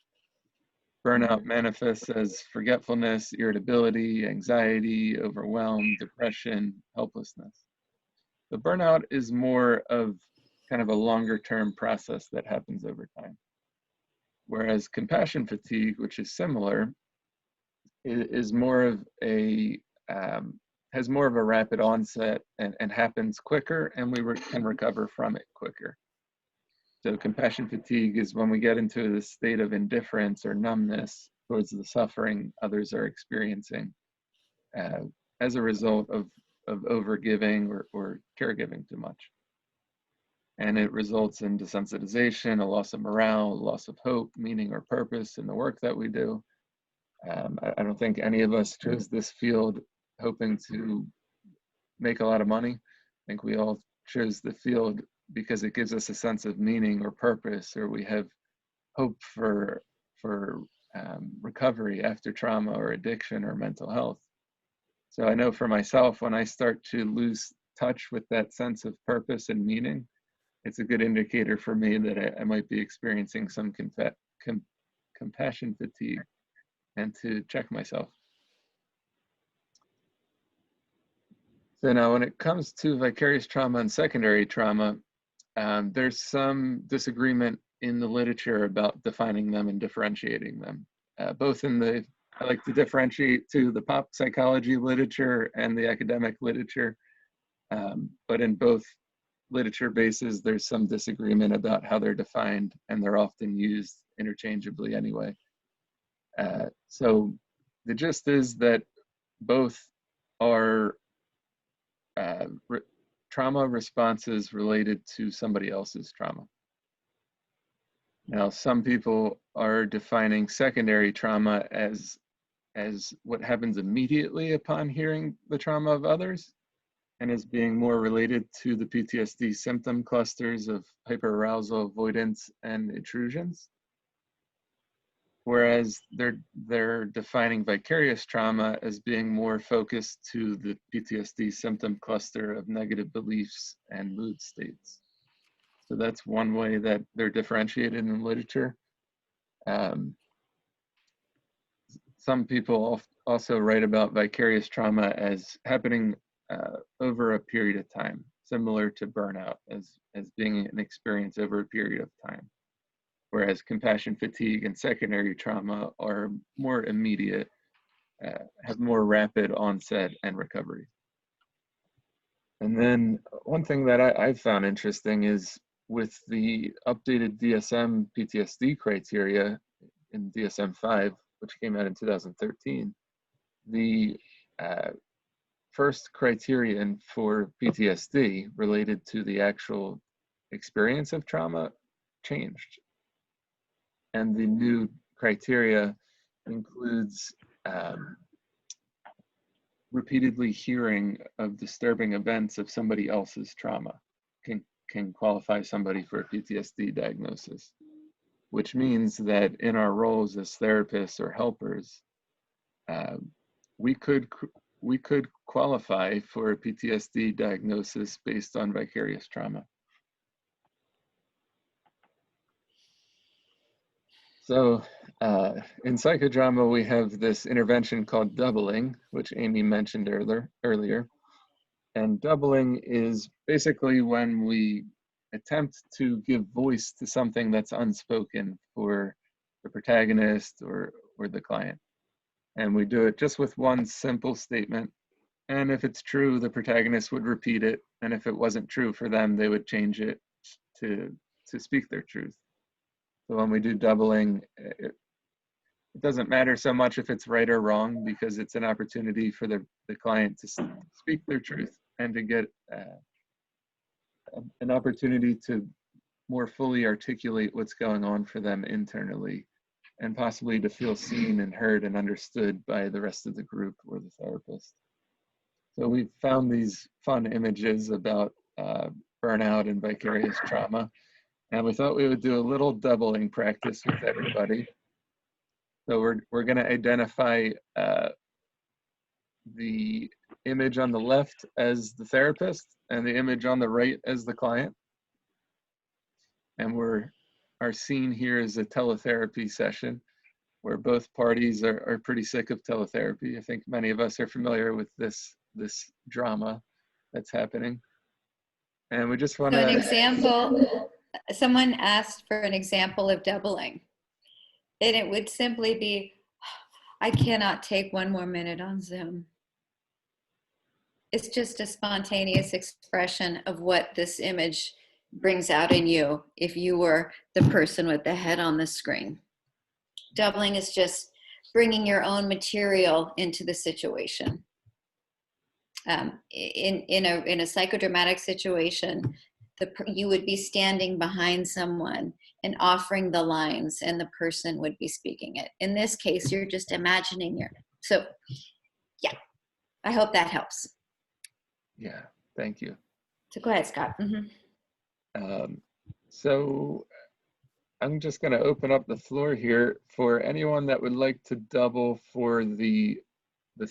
Burnout manifests as forgetfulness, irritability, anxiety, overwhelm, depression, helplessness. The burnout is more of kind of a longer-term process that happens over time. Whereas compassion fatigue, which is similar, is more of a has more of a rapid onset and happens quicker, and we can recover from it quicker. So compassion fatigue is when we get into the state of indifference or numbness towards the suffering others are experiencing as a result of overgiving or caregiving too much. And it results in desensitization, a loss of morale, a loss of hope, meaning, or purpose in the work that we do. I don't think any of us chose this field hoping to make a lot of money. I think we all chose the field because it gives us a sense of meaning or purpose, or we have hope for for recovery after trauma or addiction or mental health. So I know for myself, when I start to lose touch with that sense of purpose and meaning, it's a good indicator for me that I might be experiencing some compassion fatigue, and to check myself. So now when it comes to vicarious trauma and secondary trauma, there's some disagreement in the literature about defining them and differentiating them. Both in the, I like to differentiate to the pop psychology literature and the academic literature, but in both literature bases, there's some disagreement about how they're defined, and they're often used interchangeably anyway. So the gist is that both are trauma responses related to somebody else's trauma. Now, some people are defining secondary trauma as what happens immediately upon hearing the trauma of others, and as being more related to the PTSD symptom clusters of hyperarousal, avoidance, and intrusions. Whereas they're defining vicarious trauma as being more focused to the PTSD symptom cluster of negative beliefs and mood states. So that's one way that they're differentiated in the literature. Some people also write about vicarious trauma as happening over a period of time, similar to burnout, as being an experience over a period of time. Whereas compassion fatigue and secondary trauma are more immediate, have more rapid onset and recovery. And then one thing that I've found interesting is with the updated DSM PTSD criteria in DSM-5, which came out in 2013, the first criterion for PTSD related to the actual experience of trauma changed. And the new criteria includes repeatedly hearing of disturbing events of somebody else's trauma can qualify somebody for a PTSD diagnosis, which means that in our roles as therapists or helpers, we could qualify for a PTSD diagnosis based on vicarious trauma. So in psychodrama, we have this intervention called doubling, which Amy mentioned earlier. And doubling is basically when we attempt to give voice to something that's unspoken for the protagonist or the client. And we do it just with one simple statement. And if it's true, the protagonist would repeat it. And if it wasn't true for them, they would change it to speak their truth. So when we do doubling, it doesn't matter so much if it's right or wrong, because it's an opportunity for the client to speak their truth and to get an opportunity to more fully articulate what's going on for them internally, and possibly to feel seen and heard and understood by the rest of the group or the therapist. So we found these fun images about burnout and vicarious trauma, and we thought we would do a little doubling practice with everybody. So we're going to identify the image on the left as the therapist and the image on the right as the client. And our scene here is a teletherapy session where both parties are pretty sick of teletherapy. I think many of us are familiar with this drama that's happening. And we just want to... So an example, someone asked for an example of doubling. And it would simply be, I cannot take one more minute on Zoom. It's just a spontaneous expression of what this image brings out in you if you were the person with the head on the screen. Doubling is just bringing your own material into the situation. In a psychodramatic situation, you would be standing behind someone and offering the lines, and the person would be speaking it. In this case, you're just imagining so yeah, I hope that helps. Yeah, thank you. So go ahead, Scott. Mm-hmm. So I'm just going to open up the floor here for anyone that would like to double for the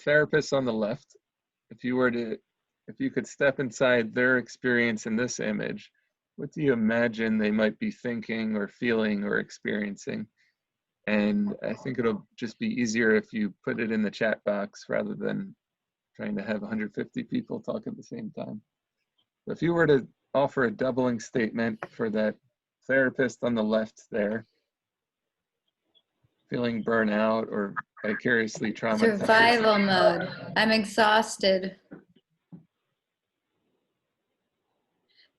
therapist on the left. If you could step inside their experience in this image, what do you imagine they might be thinking or feeling or experiencing? And I think it'll just be easier if you put it in the chat box rather than trying to have 150 people talk at the same time. So if you were to offer a doubling statement for that therapist on the left there, feeling burnout or vicariously traumatized. Survival mode. I'm exhausted.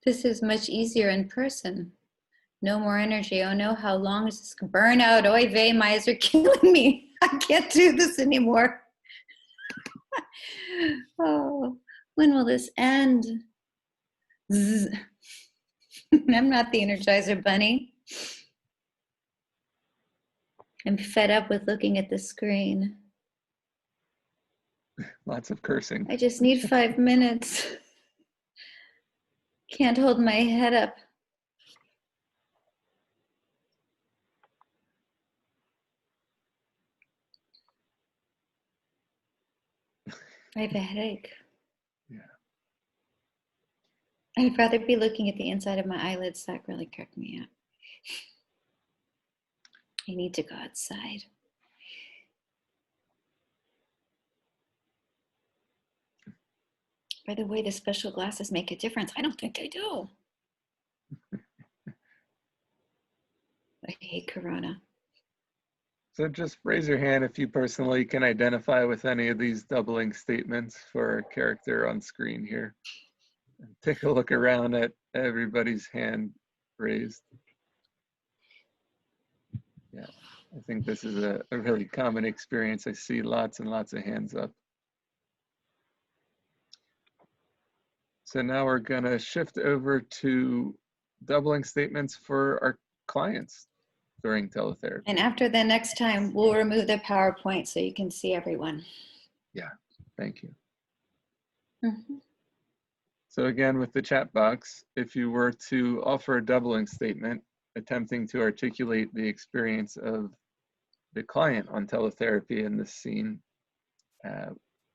This is much easier in person. No more energy. Oh no, how long is this? Burnout. Oy vey, my eyes are killing me. I can't do this anymore. Oh, when will this end? Zzz. I'm not the Energizer Bunny. I'm fed up with looking at the screen. Lots of cursing. I just need 5 minutes. Can't hold my head up. I have a headache. Yeah. I'd rather be looking at the inside of my eyelids. That really cracked me up. I need to go outside. By the way, the special glasses make a difference. I don't think they do. I hate Corona. So just raise your hand if you personally can identify with any of these doubling statements for our character on screen here. Take a look around at everybody's hand raised. Yeah, I think this is a really common experience. I see lots and lots of hands up. So now we're gonna shift over to doubling statements for our clients during teletherapy. And after the next time, we'll remove the PowerPoint so you can see everyone. Yeah, thank you. Mm-hmm. So again, with the chat box, if you were to offer a doubling statement, attempting to articulate the experience of the client on teletherapy in this scene,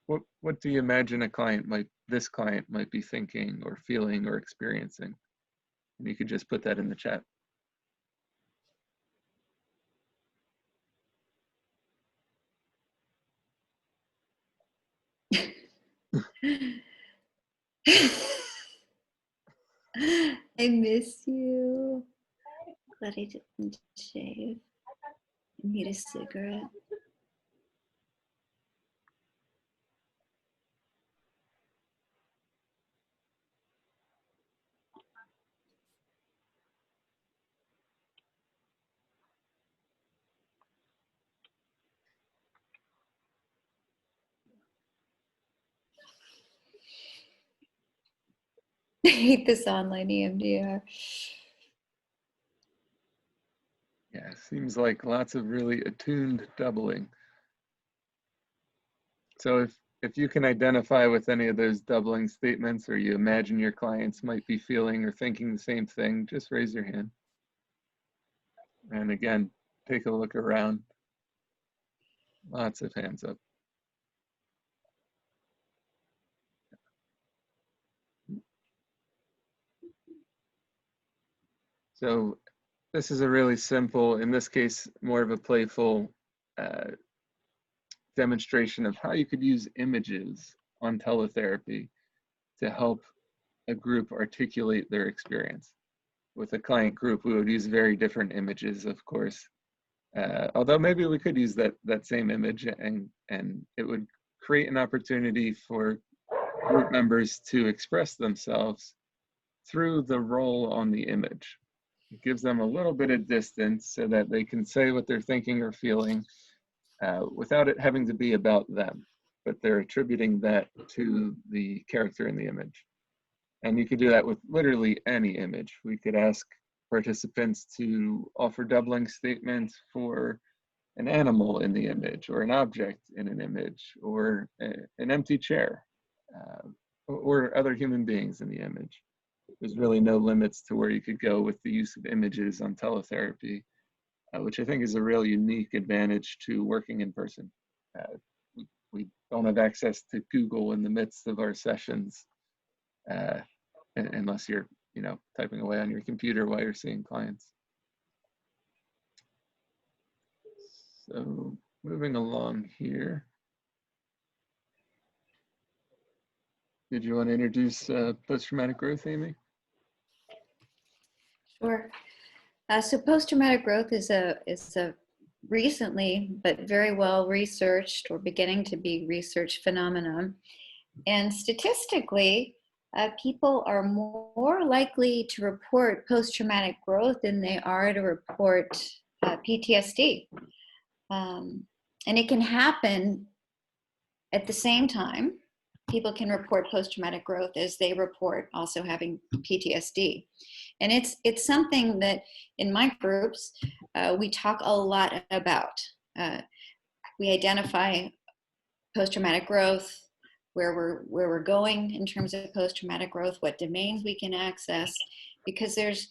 what do you imagine this client might be thinking or feeling or experiencing? And you could just put that in the chat. I miss you. Glad I didn't shave. I need a cigarette. I hate this online EMDR. Yeah, seems like lots of really attuned doubling. So if you can identify with any of those doubling statements, or you imagine your clients might be feeling or thinking the same thing, just raise your hand. And again, take a look around. Lots of hands up. So this is a really simple, in this case, more of a playful demonstration of how you could use images on teletherapy to help a group articulate their experience. With a client group, we would use very different images, of course. Although maybe we could use that same image and it would create an opportunity for group members to express themselves through the role on the image. It gives them a little bit of distance so that they can say what they're thinking or feeling without it having to be about them, but they're attributing that to the character in the image. And you could do that with literally any image. We could ask participants to offer doubling statements for an animal in the image, or an object in an image, or an empty chair, or other human beings in the image. there's really no limits to where you could go with the use of images on teletherapy, which I think is a real unique advantage to working in person. We don't have access to Google in the midst of our sessions, unless you're, typing away on your computer while you're seeing clients. So moving along here. Did you want to introduce post-traumatic growth, Amy? Sure. So post-traumatic growth is a recently but very well researched or beginning to be researched phenomenon. And statistically, people are more likely to report post-traumatic growth than they are to report PTSD. And it can happen at the same time. People can report post-traumatic growth as they report also having PTSD. And it's something that in my groups, we talk a lot about. We identify post-traumatic growth, where we're going in terms of post-traumatic growth, what domains we can access, because there's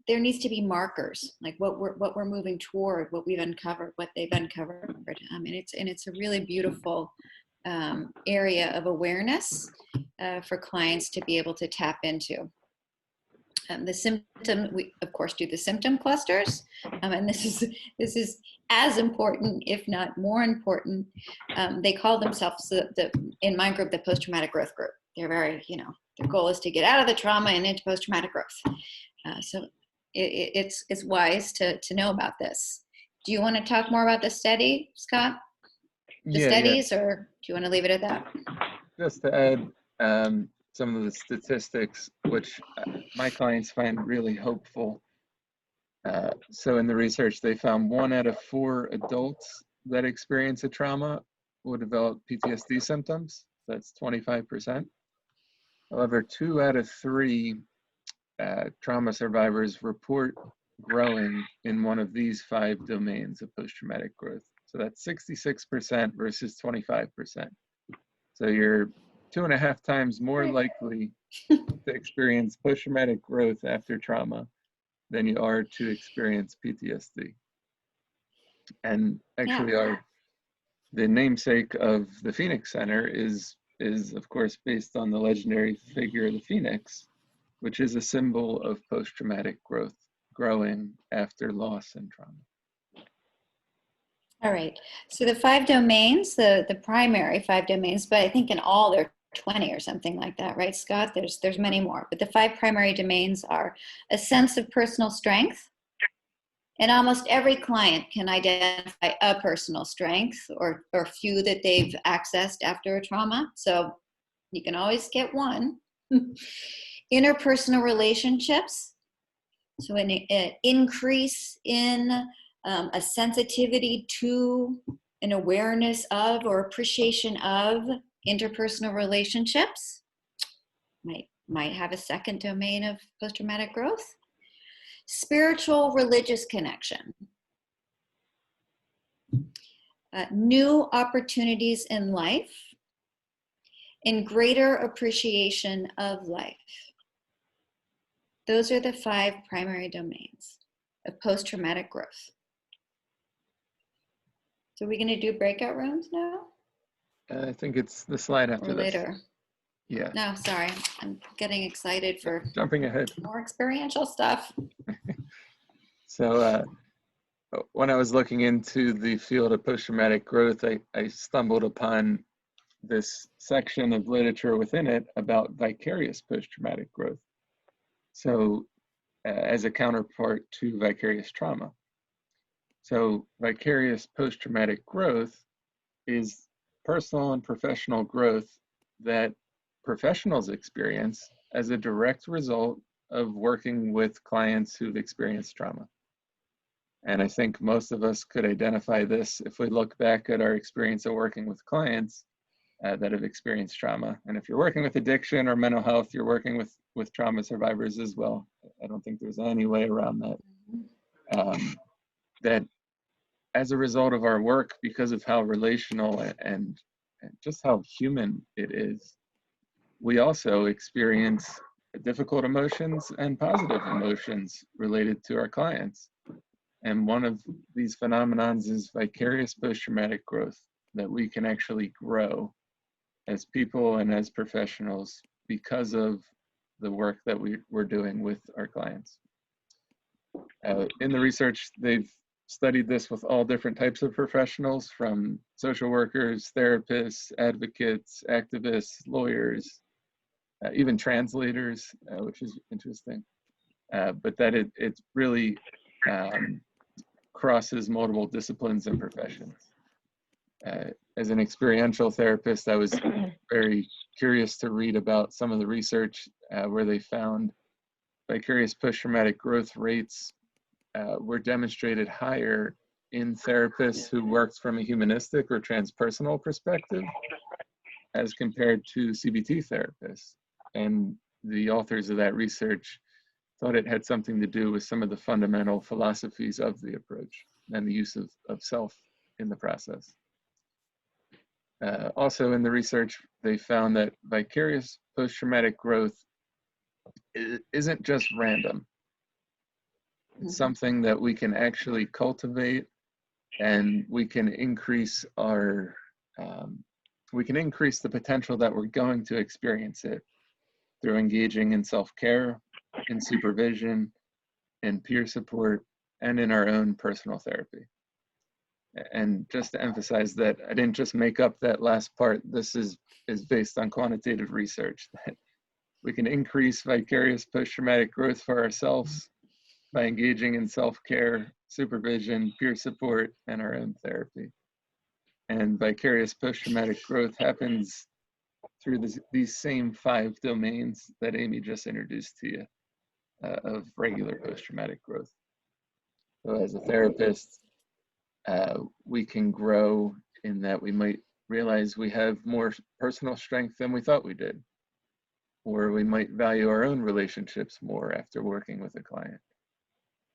there needs to be markers, like what we're moving toward, what we've uncovered, what they've uncovered. And it's a really beautiful area of awareness for clients to be able to tap into. The symptom, we of course do the symptom clusters, and this is as important, if not more important. They call themselves in my group the post-traumatic growth group. They're very, their goal is to get out of the trauma and into post-traumatic growth. So it's wise to know about this. Do you want to talk more about the study, Scott? The studies, or do you want to leave it at that? Just to add some of the statistics, which my clients find really hopeful. So in the research, they found 1 out of 4 adults that experience a trauma will develop PTSD symptoms. That's 25%. However, 2 out of 3 trauma survivors report growing in one of these 5 domains of post-traumatic growth. So that's 66% versus 25%. So you're 2.5 times more likely to experience post-traumatic growth after trauma than you are to experience PTSD. And actually, the namesake of the Phoenix Center is of course based on the legendary figure of the Phoenix, which is a symbol of post-traumatic growth, growing after loss and trauma. All right. So the 5 domains, the primary 5 domains, but I think in all there are 20 or something like that, right, Scott? There's many more, but the 5 primary domains are a sense of personal strength. And almost every client can identify a personal strength or few that they've accessed after a trauma. So you can always get one. Interpersonal relationships. So an increase in a sensitivity to, an awareness of, or appreciation of interpersonal relationships. Might have a second domain of post-traumatic growth. Spiritual religious connection. New opportunities in life and greater appreciation of life. Those are the 5 primary domains of post-traumatic growth. So are we going to do breakout rooms now? I think it's the slide after or later? this. Yeah. No, sorry. I'm getting excited for Jumping ahead. more experiential stuff. So when I was looking into the field of post-traumatic growth, I stumbled upon this section of literature within it about vicarious post-traumatic growth. So as a counterpart to vicarious trauma. So vicarious post-traumatic growth is personal and professional growth that professionals experience as a direct result of working with clients who've experienced trauma. And I think most of us could identify this if we look back at our experience of working with clients that have experienced trauma. And if you're working with addiction or mental health, you're working with trauma survivors as well. I don't think there's any way around that. That as a result of our work, because of how relational and just how human it is, we also experience difficult emotions and positive emotions related to our clients. And one of these phenomenons is vicarious post-traumatic growth, that we can actually grow as people and as professionals because of the work that we're doing with our clients. In the research, they've studied this with all different types of professionals, from social workers, therapists, advocates, activists, lawyers, even translators, which is interesting. But that it really crosses multiple disciplines and professions. As an experiential therapist, I was very curious to read about some of the research where they found vicarious post-traumatic growth rates were demonstrated higher in therapists who worked from a humanistic or transpersonal perspective as compared to CBT therapists. And the authors of that research thought it had something to do with some of the fundamental philosophies of the approach and the use of self in the process. Also in the research, they found that vicarious post-traumatic growth isn't just random. It's something that we can actually cultivate, and we can increase our, we can increase the potential that we're going to experience it through engaging in self-care, in supervision, in peer support, and in our own personal therapy. And just to emphasize that I didn't just make up that last part. This is based on quantitative research, that we can increase vicarious post-traumatic growth for ourselves by engaging in self-care, supervision, peer support, and our own therapy. And vicarious post-traumatic growth happens through these same 5 domains that Amy just introduced to you of regular post-traumatic growth. So as a therapist, we can grow in that we might realize we have more personal strength than we thought we did, or we might value our own relationships more after working with a client.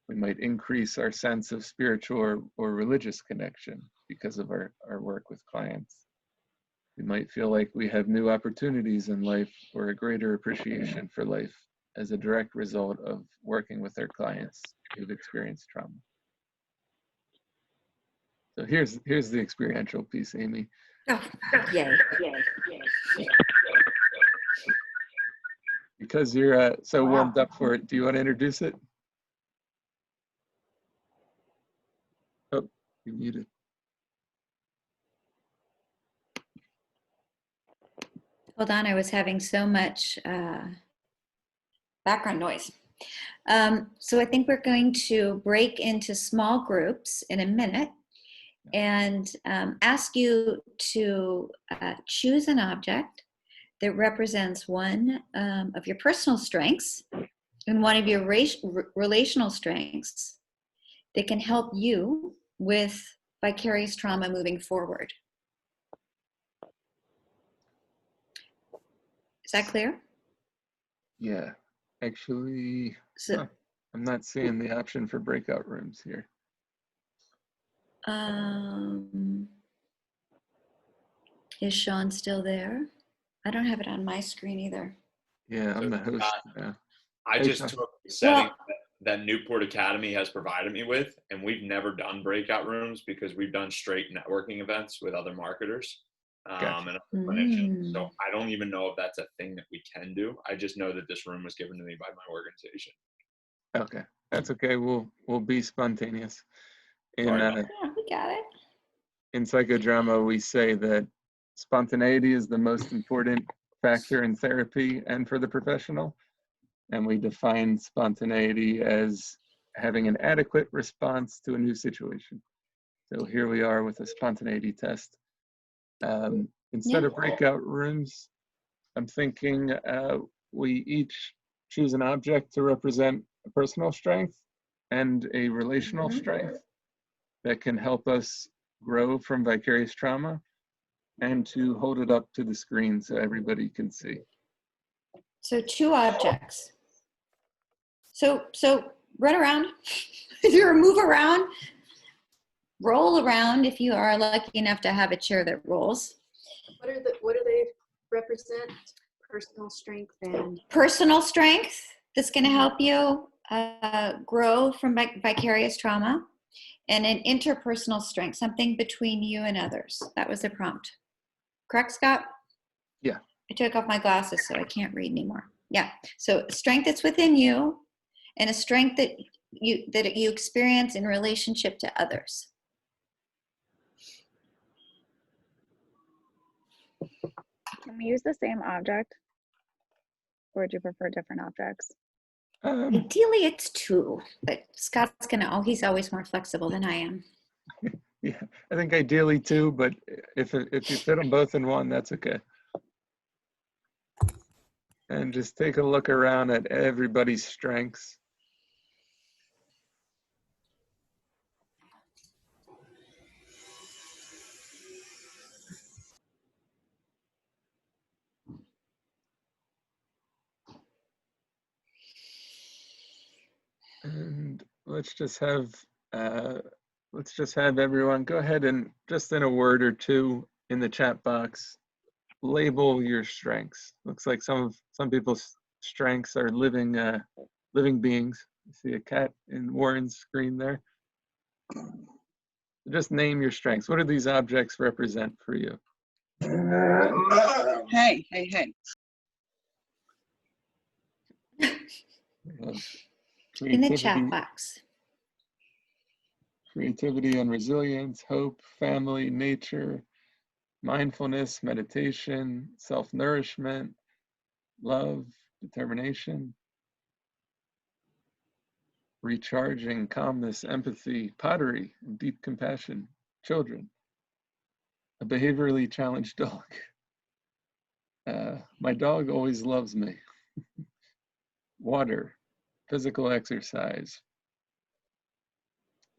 We might increase our sense of spiritual or religious connection because of our work with clients. We might feel like we have new opportunities in life or a greater appreciation for life as a direct result of working with our clients who've experienced trauma. So here's the experiential piece, Amy. Oh, yay. Because you're so warmed up for it, do you want to introduce it? Oh, you're muted. Hold on, I was having so much background noise. So I think we're going to break into small groups in a minute and ask you to choose an object that represents one of your personal strengths and one of your relational strengths that can help you with vicarious trauma moving forward. Is that clear? Yeah, actually, So, I'm not seeing the option for breakout rooms here. Is Sean still there? I don't have it on my screen either. Yeah, I'm the host now. I Hey, just Sean. took the setting that Newport Academy has provided me with, and we've never done breakout rooms because we've done straight networking events with other marketers Gotcha. and other clinicians. So I don't even know if that's a thing that we can do. I just know that this room was given to me by my organization. Okay, that's okay. We'll be spontaneous. In Yeah, we got it. in psychodrama, we say that spontaneity is the most important factor in therapy and for the professional. And we define spontaneity as having an adequate response to a new situation. So here we are with a spontaneity test. Instead of breakout rooms, I'm thinking we each choose an object to represent a personal strength and a relational strength that can help us grow from vicarious trauma, and to hold it up to the screen so everybody can see. So 2 objects. So run around, or move around, roll around if you are lucky enough to have a chair that rolls. What do they represent? Personal strength and Personal strength that's going to help you grow from vicarious trauma, and an interpersonal strength, something between you and others. That was the prompt. Correct, Scott? Yeah. I took off my glasses, so I can't read anymore. Yeah. So strength that's within you, and a strength that you experience in relationship to others. Can we use the same object? Or would you prefer different objects? Ideally, it's two, but Scott's he's always more flexible than I am. Yeah, I think ideally two, but if you fit them both in one, that's okay. And just take a look around at everybody's strengths. And let's just have everyone go ahead and just in a word or two in the chat box, label your strengths. Looks like some people's strengths are living beings. You see a cat in Warren's screen there. Just name your strengths. What do these objects represent for you? Hey. In the chat box. Creativity and resilience, hope, family, nature, mindfulness, meditation, self-nourishment, love, determination, recharging, calmness, empathy, pottery, and deep compassion, children, a behaviorally challenged dog. My dog always loves me. Water, physical exercise,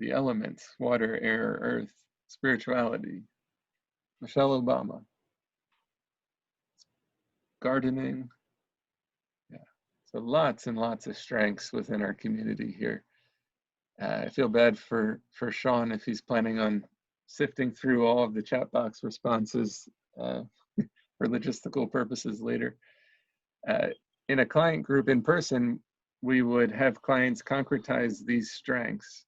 the elements, water, air, earth, spirituality, Michelle Obama, gardening. Yeah, so lots and lots of strengths within our community here. I feel bad for Sean if he's planning on sifting through all of the chat box responses for logistical purposes later. In a client group in person, we would have clients concretize these strengths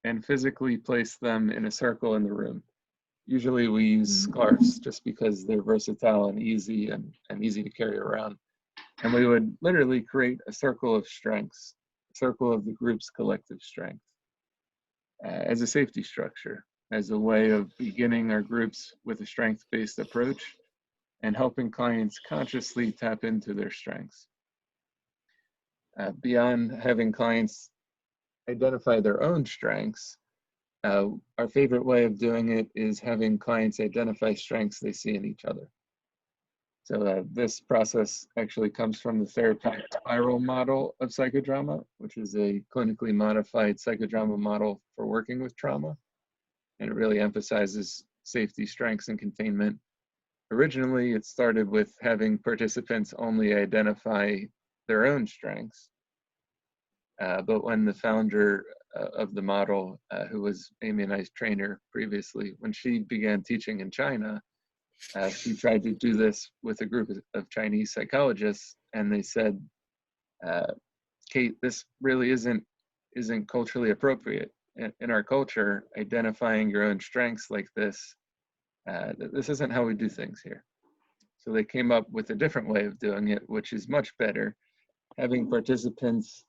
and physically place them in a circle in the room. Usually we use scarves just because they're versatile and easy to carry around. And we would literally create a circle of strengths, a circle of the group's collective strength as a safety structure, as a way of beginning our groups with a strength-based approach and helping clients consciously tap into their strengths. Beyond having clients identify their own strengths, our favorite way of doing it is having clients identify strengths they see in each other. So this process actually comes from the therapeutic spiral model of psychodrama, which is a clinically modified psychodrama model for working with trauma. And it really emphasizes safety, strengths, and containment. Originally, it started with having participants only identify their own strengths. But when the founder of the model, who was Amy and I's trainer previously, when she began teaching in China, she tried to do this with a group of Chinese psychologists, and they said, Kate, this really isn't culturally appropriate. In our culture, identifying your own strengths like this, this isn't how we do things here. So they came up with a different way of doing it, which is much better, having participants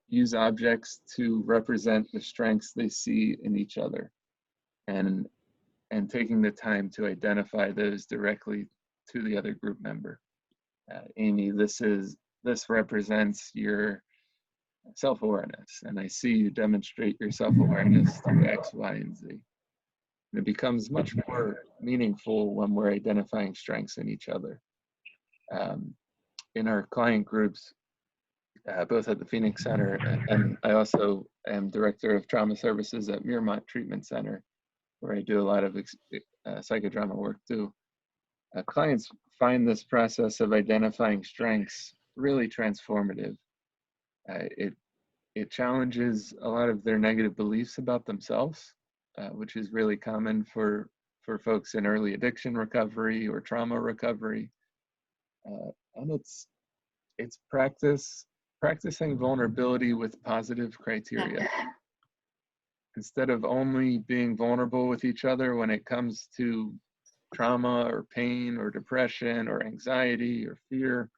use objects to represent the strengths they see in each other, and taking the time to identify those directly to the other group member. Amy, this represents your self-awareness, and I see you demonstrate your self-awareness through X, Y, and Z. And it becomes much more meaningful when we're identifying strengths in each other. In our client groups, both at the Phoenix Center, and I also am director of trauma services at Miramont Treatment Center, where I do a lot of psychodrama work too. Clients find this process of identifying strengths really transformative. It challenges a lot of their negative beliefs about themselves, which is really common for folks in early addiction recovery or trauma recovery. And it's practicing vulnerability with positive criteria. Instead of only being vulnerable with each other when it comes to trauma or pain or depression or anxiety or fear,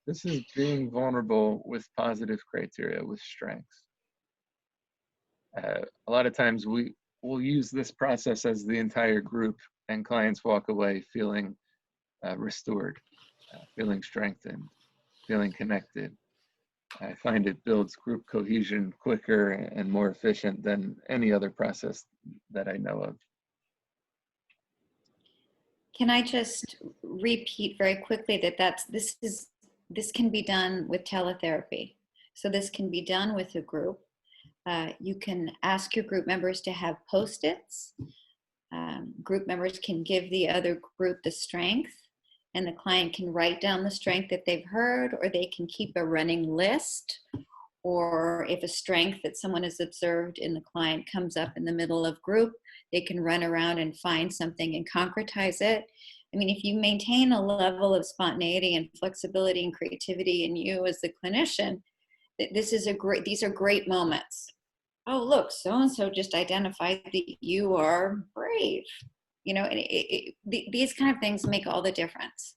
this is being vulnerable with positive criteria, with strengths. A lot of times we'll use this process as the entire group, and clients walk away feeling restored, feeling strengthened, feeling connected. I find it builds group cohesion quicker and more efficient than any other process that I know of. Can I just repeat very quickly that this can be done with teletherapy. So this can be done with a group. You can ask your group members to have Post-its. Group members can give the other group the strength, and the client can write down the strength that they've heard, or they can keep a running list. Or if a strength that someone has observed in the client comes up in the middle of group, they can run around and find something and concretize it. I mean, if you maintain a level of spontaneity and flexibility and creativity in you as the clinician, these are great moments. Oh, look, so-and-so just identified that you are brave. You know, these kind of things make all the difference.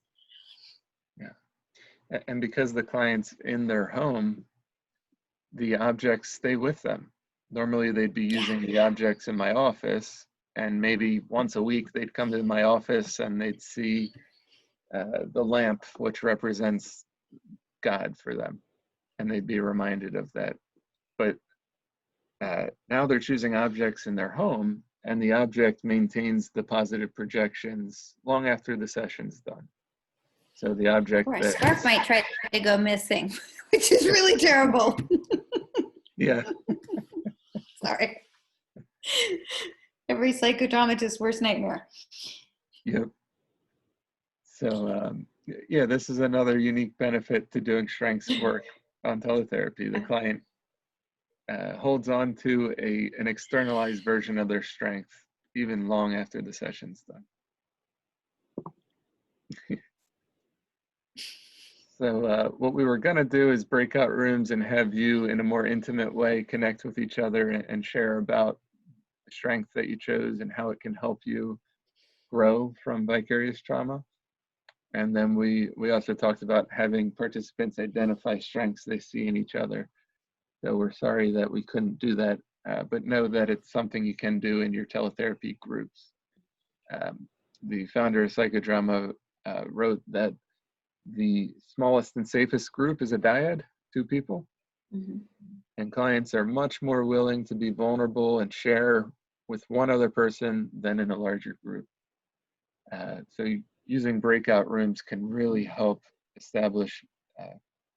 Yeah. And because the client's in their home, the objects stay with them. Normally they'd be using the objects in my office, and maybe once a week they'd come to my office and they'd see the lamp, which represents God for them, and they'd be reminded of that. But now they're choosing objects in their home, and the object maintains the positive projections long after the session's done. So the object Or a scarf might try to go missing, which is really terrible. Yeah. Sorry. Every psychodramatist's worst nightmare. Yep. So yeah, this is another unique benefit to doing strengths work on teletherapy. The client holds on to an externalized version of their strength even long after the session's done. So what we were going to do is break out rooms and have you in a more intimate way connect with each other and share about the strength that you chose and how it can help you grow from vicarious trauma. And then we also talked about having participants identify strengths they see in each other. So we're sorry that we couldn't do that, but know that it's something you can do in your teletherapy groups. The founder of Psychodrama wrote that the smallest and safest group is a dyad, 2 people. Mm-hmm. And clients are much more willing to be vulnerable and share with one other person than in a larger group. So using breakout rooms can really help establish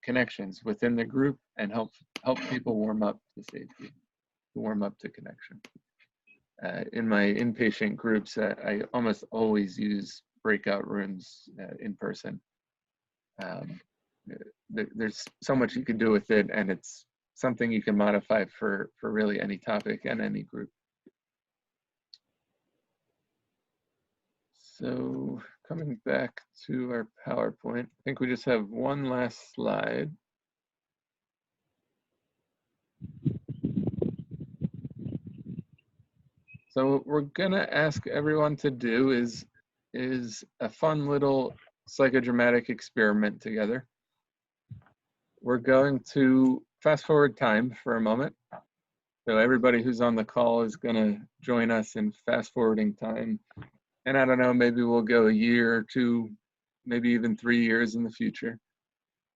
connections within the group and help people warm up to safety, warm up to connection. In my inpatient groups, I almost always use breakout rooms in person. There's so much you can do with it, and it's something you can modify for really any topic and any group. So coming back to our PowerPoint, I think we just have one last slide. So what we're gonna ask everyone to do is a fun little psychodramatic experiment together. We're going to fast forward time for a moment. So everybody who's on the call is gonna join us in fast forwarding time. And I don't know, maybe we'll go a year or 2, maybe even 3 years in the future.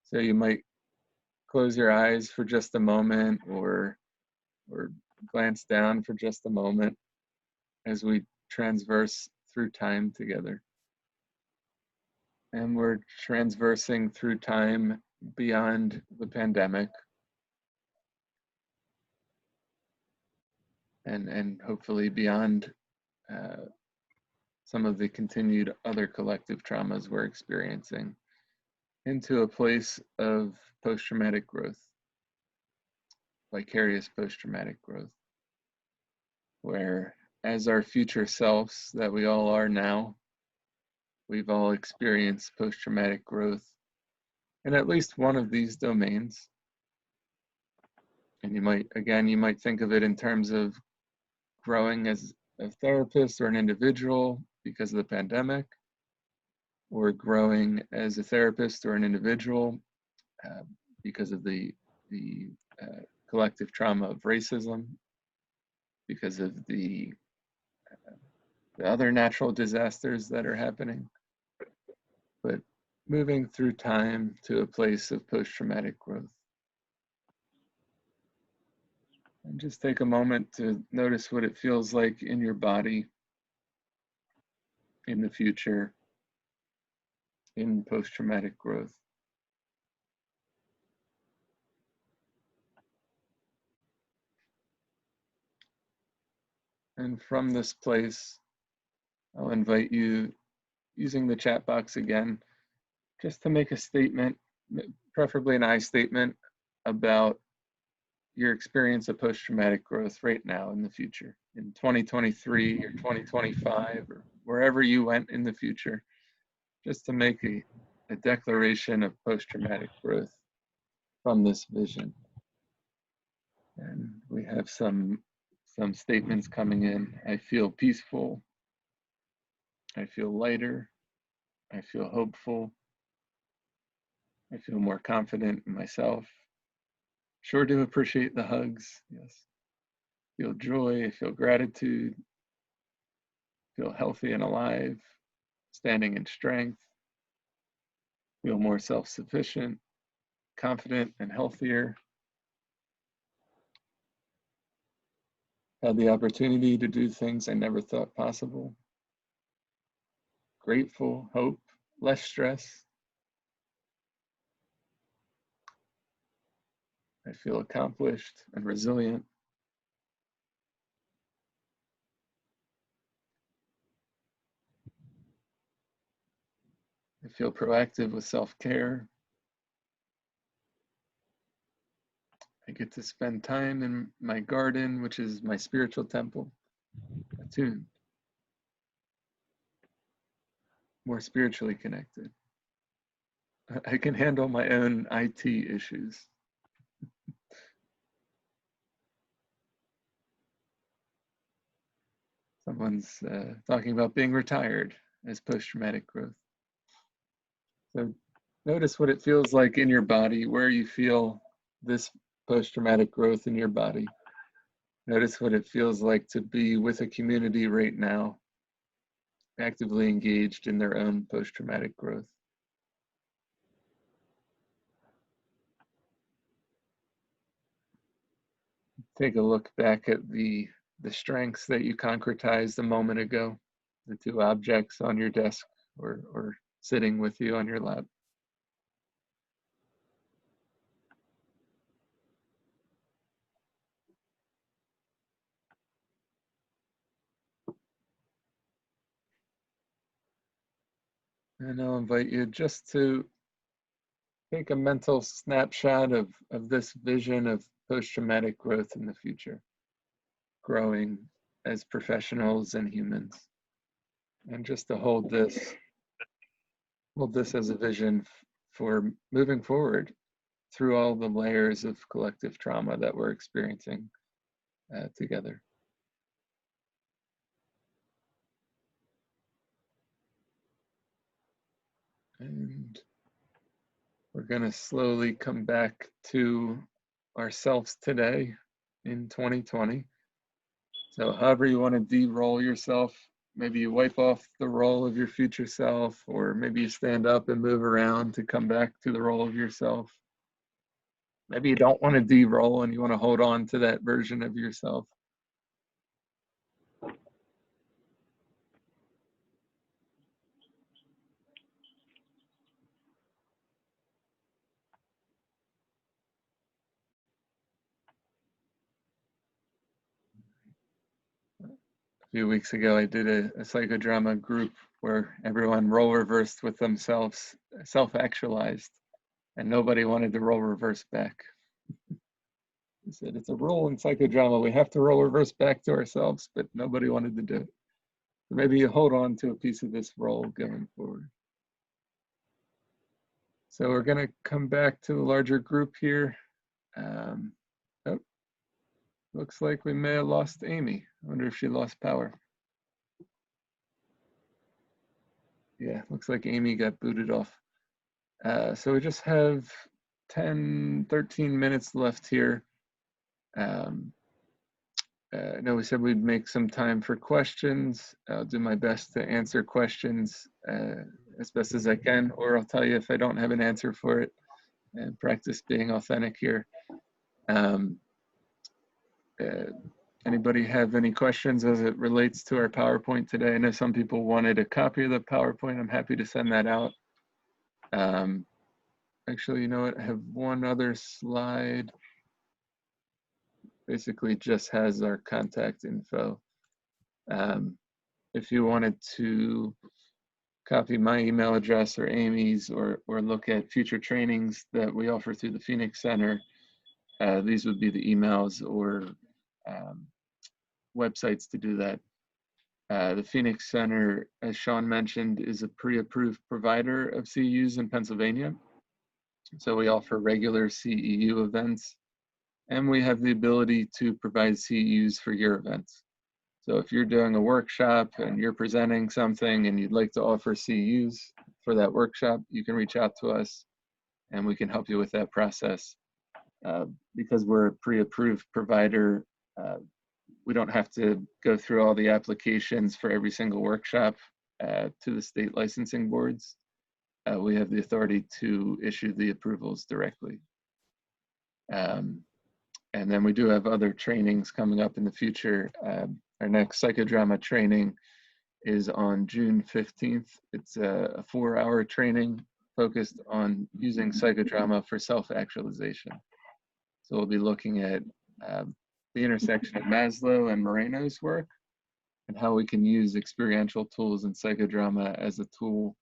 So you might close your eyes for just a moment or glance down for just a moment as we transverse through time together. And we're transversing through time beyond the pandemic and hopefully beyond some of the continued other collective traumas we're experiencing into a place of post-traumatic growth, vicarious post-traumatic growth, where as our future selves that we all are now, we've all experienced post-traumatic growth in at least one of these domains. And you might think of it in terms of growing as a therapist or an individual because of the pandemic, or growing as a therapist or an individual because of the collective trauma of racism, because of the other natural disasters that are happening, but moving through time to a place of post-traumatic growth. And just take a moment to notice what it feels like in your body in the future in post-traumatic growth. And from this place, I'll invite you, using the chat box again, just to make a statement, preferably an I statement, about your experience of post-traumatic growth right now in the future, in 2023 or 2025, or wherever you went in the future, just to make a declaration of post-traumatic growth from this vision. And we have some statements coming in. I feel peaceful. I feel lighter. I feel hopeful. I feel more confident in myself. Sure do appreciate the hugs, yes. Feel joy, feel gratitude, feel healthy and alive, standing in strength, feel more self-sufficient, confident and healthier. Had the opportunity to do things I never thought possible. Grateful, hope, less stress. I feel accomplished and resilient. I feel proactive with self-care. I get to spend time in my garden, which is my spiritual temple, attuned, more spiritually connected. I can handle my own IT issues. Someone's talking about being retired as post-traumatic growth. So notice what it feels like in your body, where you feel this post-traumatic growth in your body. Notice what it feels like to be with a community right now, actively engaged in their own post-traumatic growth. Take a look back at the strengths that you concretized a moment ago, the two objects on your desk or sitting with you on your lap. And I'll invite you just to take a mental snapshot of this vision of post-traumatic growth in the future, growing as professionals and humans. And just to hold this as a vision for moving forward through all the layers of collective trauma that we're experiencing together. And we're going to slowly come back to ourselves today in 2020. So however you want to de-roll yourself, maybe you wipe off the role of your future self, or maybe you stand up and move around to come back to the role of yourself. Maybe you don't want to de-roll and you want to hold on to that version of yourself. A few weeks ago, I did a psychodrama group where everyone role reversed with themselves, self-actualized, and nobody wanted to role reverse back. He said, it's a role in psychodrama. We have to role reverse back to ourselves, but nobody wanted to do it. So maybe you hold on to a piece of this role going forward. So we're going to come back to the larger group here. Oh, looks like we may have lost Amy. I wonder if she lost power. Yeah, looks like Amy got booted off. So we just have 10, 13 minutes left here. I know we said we'd make some time for questions. I'll do my best to answer questions as best as I can, or I'll tell you if I don't have an answer for it, and practice being authentic here. Anybody have any questions as it relates to our PowerPoint today? I know some people wanted a copy of the PowerPoint. I'm happy to send that out. Actually, you know what? I have one other slide. Basically just has our contact info. If you wanted to copy my email address or Amy's, or look at future trainings that we offer through the Phoenix Center, these would be the emails or websites to do that. The Phoenix Center, as Sean mentioned, is a pre-approved provider of CEUs in Pennsylvania. So we offer regular CEU events, and we have the ability to provide CEUs for your events. So if you're doing a workshop and you're presenting something and you'd like to offer CEUs for that workshop, you can reach out to us and we can help you with that process. Because we're a pre-approved provider, we don't have to go through all the applications for every single workshop to the state licensing boards. We have the authority to issue the approvals directly. And then we do have other trainings coming up in the future. Our next psychodrama training is on June 15th. It's a 4-hour training focused on using psychodrama for self-actualization. So we'll be looking at the intersection of Maslow and Moreno's work and how we can use experiential tools and psychodrama as a tool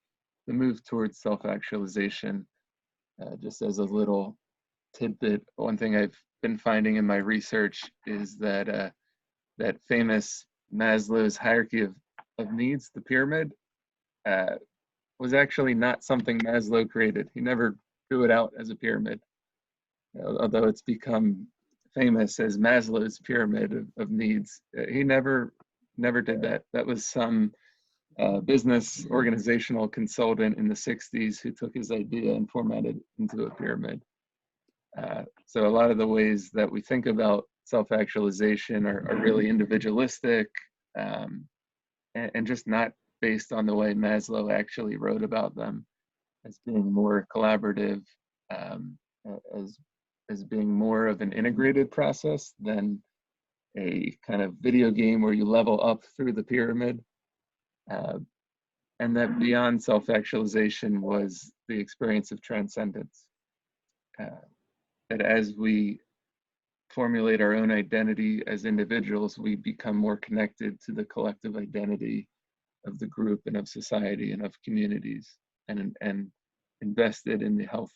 to move towards self-actualization. Just as a little tidbit, one thing I've been finding in my research is that that famous Maslow's hierarchy of needs, the pyramid, was actually not something Maslow created. He never drew it out as a pyramid, although it's become famous as Maslow's pyramid of needs. He never did that. That was some business organizational consultant in the 60s who took his idea and formatted it into a pyramid. So a lot of the ways that we think about self-actualization are really individualistic and just not based on the way Maslow actually wrote about them as being more collaborative, as being more of an integrated process than a kind of video game where you level up through the pyramid. And that beyond self-actualization was the experience of transcendence. That as we formulate our own identity as individuals, we become more connected to the collective identity of the group and of society and of communities, and invested in the health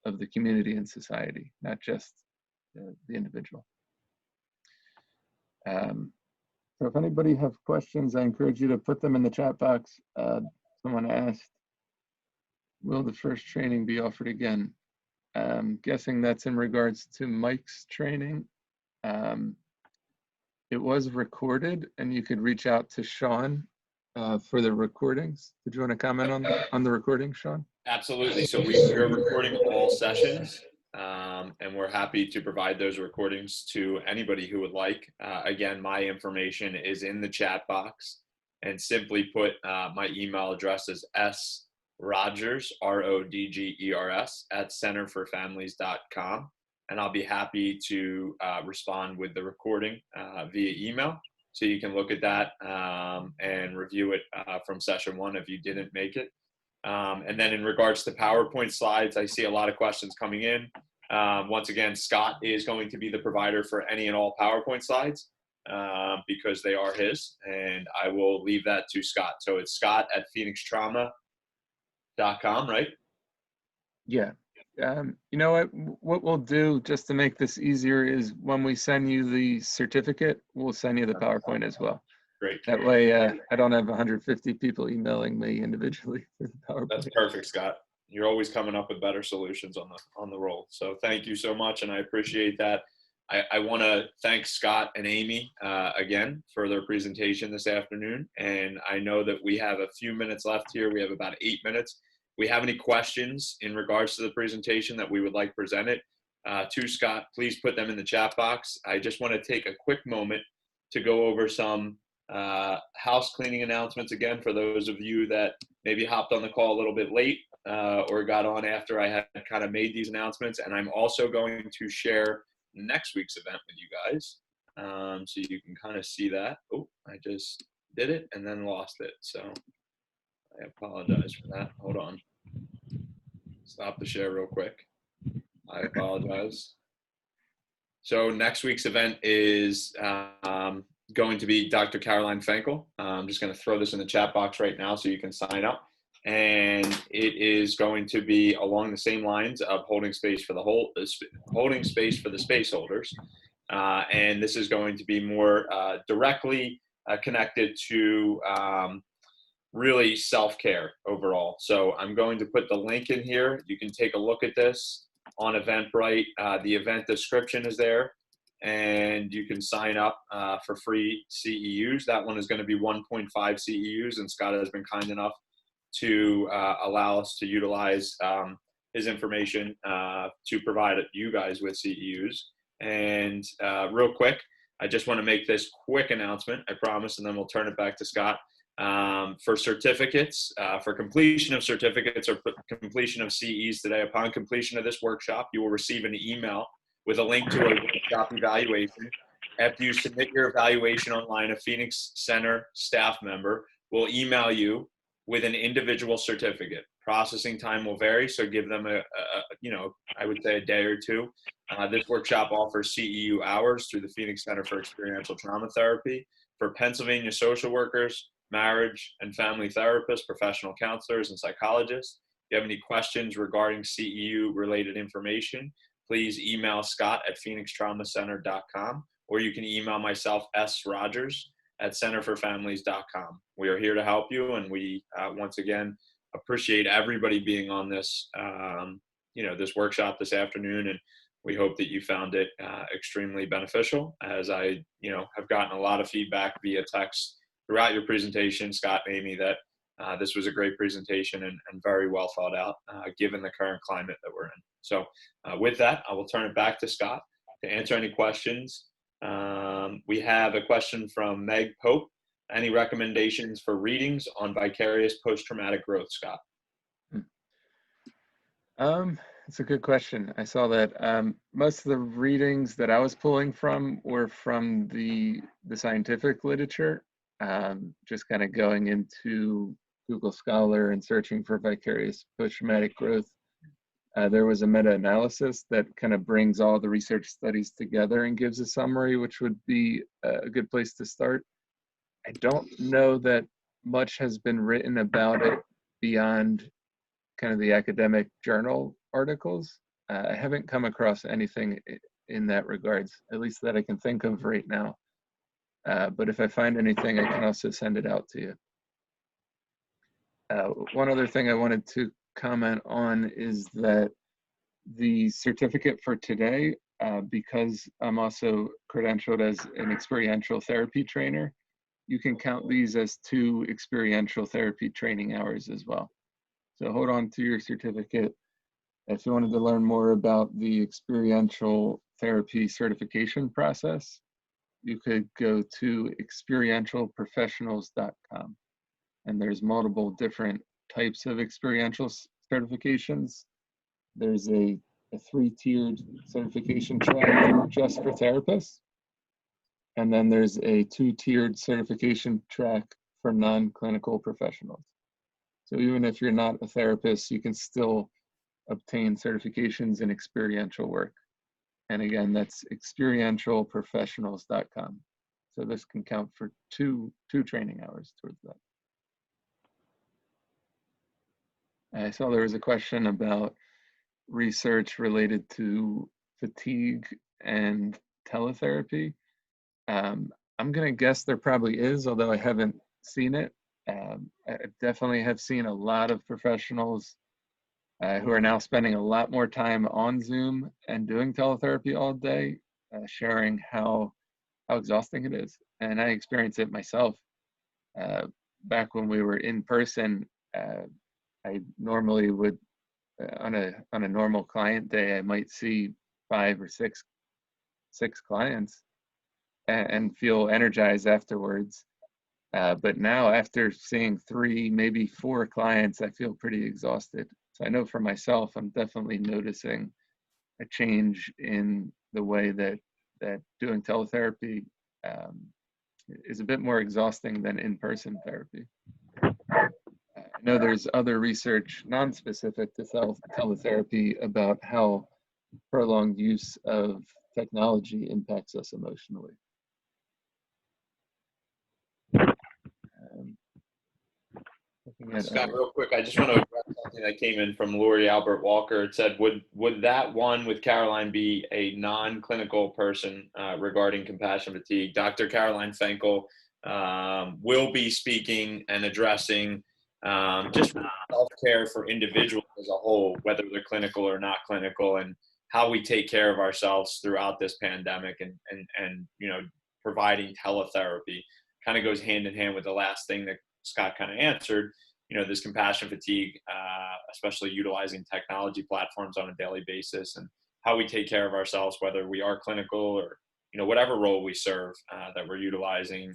of the community and society, not just the individual. So if anybody have questions, I encourage you to put them in the chat box. Someone asked, will the first training be offered again? Guessing that's in regards to Mike's training. It was recorded, and you could reach out to Sean for the recordings. Did you want to comment on the recording, Sean? Absolutely. So we're recording all sessions, and we're happy to provide those recordings to anybody who would like. Again, my information is in the chat box, and simply put, my email address is srodgers, RODGERS, @centerforfamilies.com. And I'll be happy to respond with the recording via email. So you can look at that and review it from session 1 if you didn't make it. And then in regards to PowerPoint slides, I see a lot of questions coming in. Once again, Scott is going to be the provider for any and all PowerPoint slides because they are his, and I will leave that to Scott. So it's scott@phoenixtrauma.com, right? Yeah. You know what we'll do just to make this easier is when we send you the certificate, we'll send you the PowerPoint as well. Great. That way I don't have 150 people emailing me individually for the PowerPoint. That's perfect, Scott. you're always coming up with better solutions on the roll. So thank you so much, and I appreciate that. I want to thank Scott and Amy again for their presentation this afternoon. And I know that we have a few minutes left here. We have about 8 minutes. If we have any questions in regards to the presentation that we would like presented to Scott, please put them in the chat box. I just want to take a quick moment to go over some house cleaning announcements again for those of you that maybe hopped on the call a little bit late or got on after I had kind of made these announcements. And I'm also going to share next week's event with you guys, so you can kind of see that. Oh, I just did it and then lost it, so I apologize for that. Hold on, stop the share real quick. I apologize. So next week's event is going to be Dr. Caroline Finkel. I'm just going to throw this in the chat box right now so you can sign up. And it is going to be along the same lines of holding space for the space holders. And this is going to be more directly connected to really self-care overall. So I'm going to put the link in here. You can take a look at this on Eventbrite. The event description is there, and you can sign up for free CEUs. That one is going to be 1.5 CEUs, and Scott has been kind enough to allow us to utilize his information to provide you guys with CEUs. And real quick, I just want to make this quick announcement, I promise, and then we'll turn it back to Scott. For certificates, for completion of certificates or completion of CEs today, upon completion of this workshop, you will receive an email with a link to a workshop evaluation. After you submit your evaluation online, a Phoenix Center staff member will email you with an individual certificate. Processing time will vary, so give them I would say a day or two. This workshop offers CEU hours through the Phoenix Center for Experiential Trauma Therapy for Pennsylvania social workers, marriage and family therapists, professional counselors, and psychologists. If you have any questions regarding CEU related information, please email Scott at phoenixtraumacenter.com, or you can email myself, srogers@centerforfamilies.com. We are here to help you, and we once again appreciate everybody being on this this workshop this afternoon, and we hope that you found it extremely beneficial, as I have gotten a lot of feedback via text throughout your presentation, Scott and Amy, that this was a great presentation and very well thought out given the current climate that we're in. So with that, I will turn it back to Scott to answer any questions. We have a question from Meg Pope. Any recommendations for readings on vicarious post-traumatic growth, Scott? It's a good question. I saw that most of the readings that I was pulling from were from the scientific literature, just kind of going into Google Scholar and searching for vicarious post-traumatic growth. There was a meta-analysis that kind of brings all the research studies together and gives a summary, which would be a good place to start. I don't know that much has been written about it beyond kind of the academic journal articles. I haven't come across anything in that regards, at least that I can think of right now. But if I find anything, I can also send it out to you. One other thing I wanted to comment on is that the certificate for today, because I'm also credentialed as an experiential therapy trainer, you can count these as 2 experiential therapy training hours as well. So hold on to your certificate. If you wanted to learn more about the experiential therapy certification process, you could go to experientialprofessionals.com. And there's multiple different types of experiential certifications. There's a 3-tiered certification track just for therapists. And then there's a 2-tiered certification track for non-clinical professionals. So even if you're not a therapist, you can still obtain certifications in experiential work. And again, that's experientialprofessionals.com. So this can count for two training hours towards that. I saw there was a question about research related to fatigue and teletherapy. I'm going to guess there probably is, although I haven't seen it. I definitely have seen a lot of professionals who are now spending a lot more time on Zoom and doing teletherapy all day, sharing how exhausting it is. And I experience it myself. Back when we were in person, I normally would, on a normal client day, I might see 5 or 6 clients and feel energized afterwards. But now, after seeing 3, maybe 4 clients, I feel pretty exhausted. So I know for myself, I'm definitely noticing a change in the way that doing teletherapy is a bit more exhausting than in-person therapy. I know there's other research non-specific to teletherapy about how prolonged use of technology impacts us emotionally. Scott, real quick, I just want to address something that came in from Lori Albert Walker. It said, would that one with Caroline be a non-clinical person regarding compassion fatigue? Dr. Caroline Fenkel will be speaking and addressing just self-care for individuals as a whole, whether they're clinical or not clinical, and how we take care of ourselves throughout this pandemic, and you know, providing teletherapy kind of goes hand in hand with the last thing that Scott kind of answered. You know, this compassion fatigue, especially utilizing technology platforms on a daily basis, and how we take care of ourselves, whether we are clinical or, you know, whatever role we serve, that we're utilizing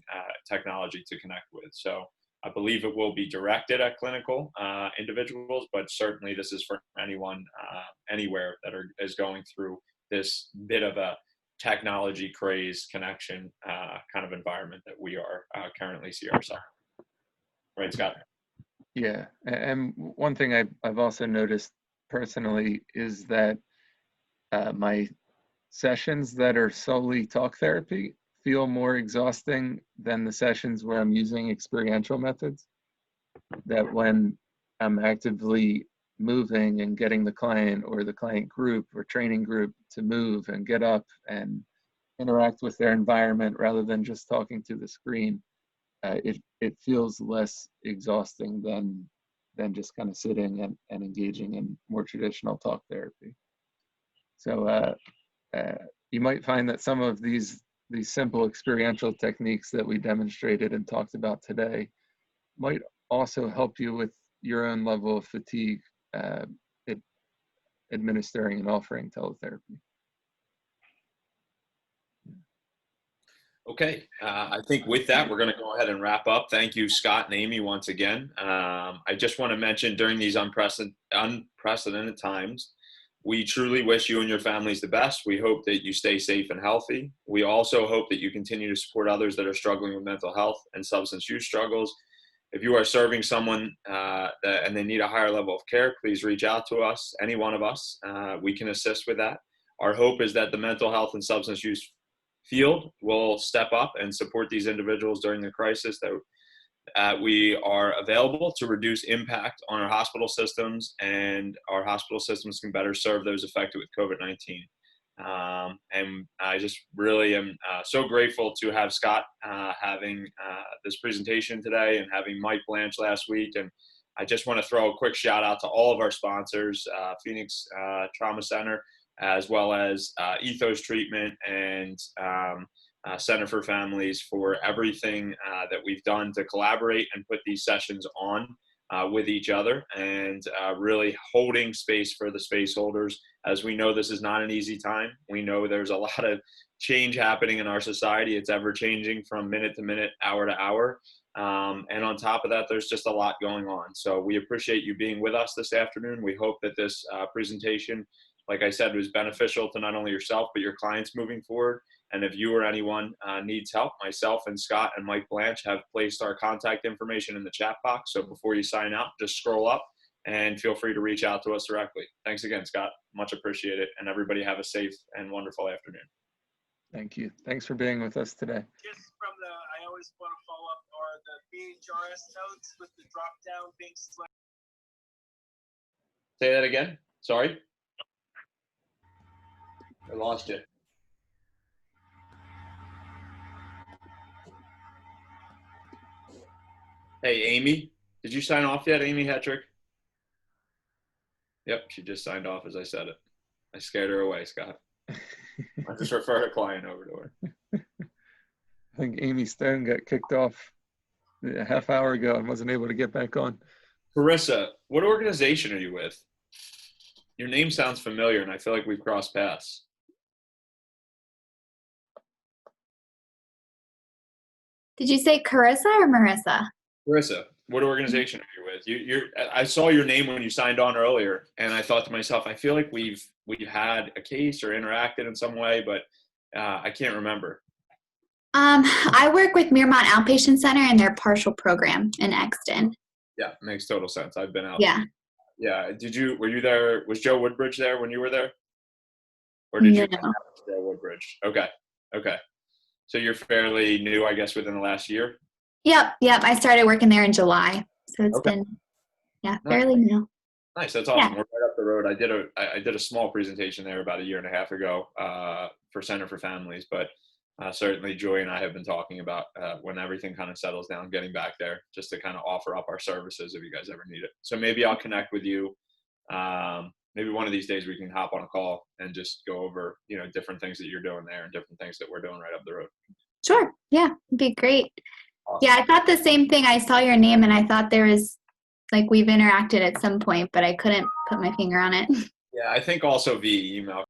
technology to connect with. So I believe it will be directed at clinical individuals, but certainly this is for anyone, anywhere that is going through this bit of a technology craze connection kind of environment that we are currently see ourselves. Right, Scott? Yeah, and one thing I've also noticed personally is that my sessions that are solely talk therapy feel more exhausting than the sessions where I'm using experiential methods. That when I'm actively moving and getting the client or the client group or training group to move and get up and interact with their environment rather than just talking to the screen, it feels less exhausting than just kind of sitting and engaging in more traditional talk therapy. So you might find that some of these simple experiential techniques that we demonstrated and talked about today might also help you with your own level of fatigue administering and offering teletherapy. Okay, I think with that, we're going to go ahead and wrap up. Thank you, Scott and Amy, once again. I just want to mention, during these unprecedented times, we truly wish you and your families the best. We hope that you stay safe and healthy. We also hope that you continue to support others that are struggling with mental health and substance use struggles. If you are serving someone and they need a higher level of care, please reach out to us, any one of us. We can assist with that. Our hope is that the mental health and substance use field will step up and support these individuals during the crisis, that we are available to reduce impact on our hospital systems, and our hospital systems can better serve those affected with COVID-19. And I just really am so grateful to have Scott having this presentation today, and having Mike Blanche last week. And I just want to throw a quick shout out to all of our sponsors, Phoenix Trauma Center, as well as Ethos Treatment and Center for Families, for everything that we've done to collaborate and put these sessions on with each other, and really holding space for the space holders. As we know, this is not an easy time. We know there's a lot of change happening in our society. It's ever changing from minute to minute, hour to hour. And on top of that, there's just a lot going on. So we appreciate you being with us this afternoon. We hope that this presentation, like I said, was beneficial to not only yourself, but your clients moving forward. And if you or anyone needs help, myself and Scott and Mike Blanche have placed our contact information in the chat box. So before you sign out, just scroll up and feel free to reach out to us directly. Thanks again, Scott. Much appreciated. And everybody have a safe and wonderful afternoon. Thank you. Thanks for being with us today. Just from I always want to follow up, are the BHRS notes with the drop down being selected? Say that again. Sorry. I lost you. Hey, Amy, did you sign off yet, Amy Hetrick? Yep, she just signed off as I said it. I scared her away, Scott. I just referred a client over to her. I think Amy Stone got kicked off a half hour ago and wasn't able to get back on. Carissa, what organization are you with? Your name sounds familiar, and I feel like we've crossed paths. Did you say Carissa or Marissa? Carissa, what organization are you with? I saw your name when you signed on earlier, and I thought to myself, I feel like we've had a case or interacted in some way, but I can't remember. I work with Miramont Outpatient Center and their partial program in Exton. Yeah, makes total sense. I've been out. Yeah. Yeah. Were you there? Was Joe Woodbridge there when you were there? Or did you? No. Joe Woodbridge. Okay. Okay. So you're fairly new, I guess, within the last year? Yep. I started working there in July. So it's been, fairly new. Nice. That's awesome. Yeah. We're right up the road. I did a small presentation there about a year and a half ago for Center for Families, but certainly Joy and I have been talking about when everything kind of settles down, getting back there just to kind of offer up our services if you guys ever need it. So maybe I'll connect with you. Maybe one of these days we can hop on a call and just go over, different things that you're doing there and different things that we're doing right up the road. Sure. Yeah. It'd be great. Awesome. Yeah. I thought the same thing. I saw your name and I thought there was we've interacted at some point, but I couldn't put my finger on it. Yeah. I think also via email.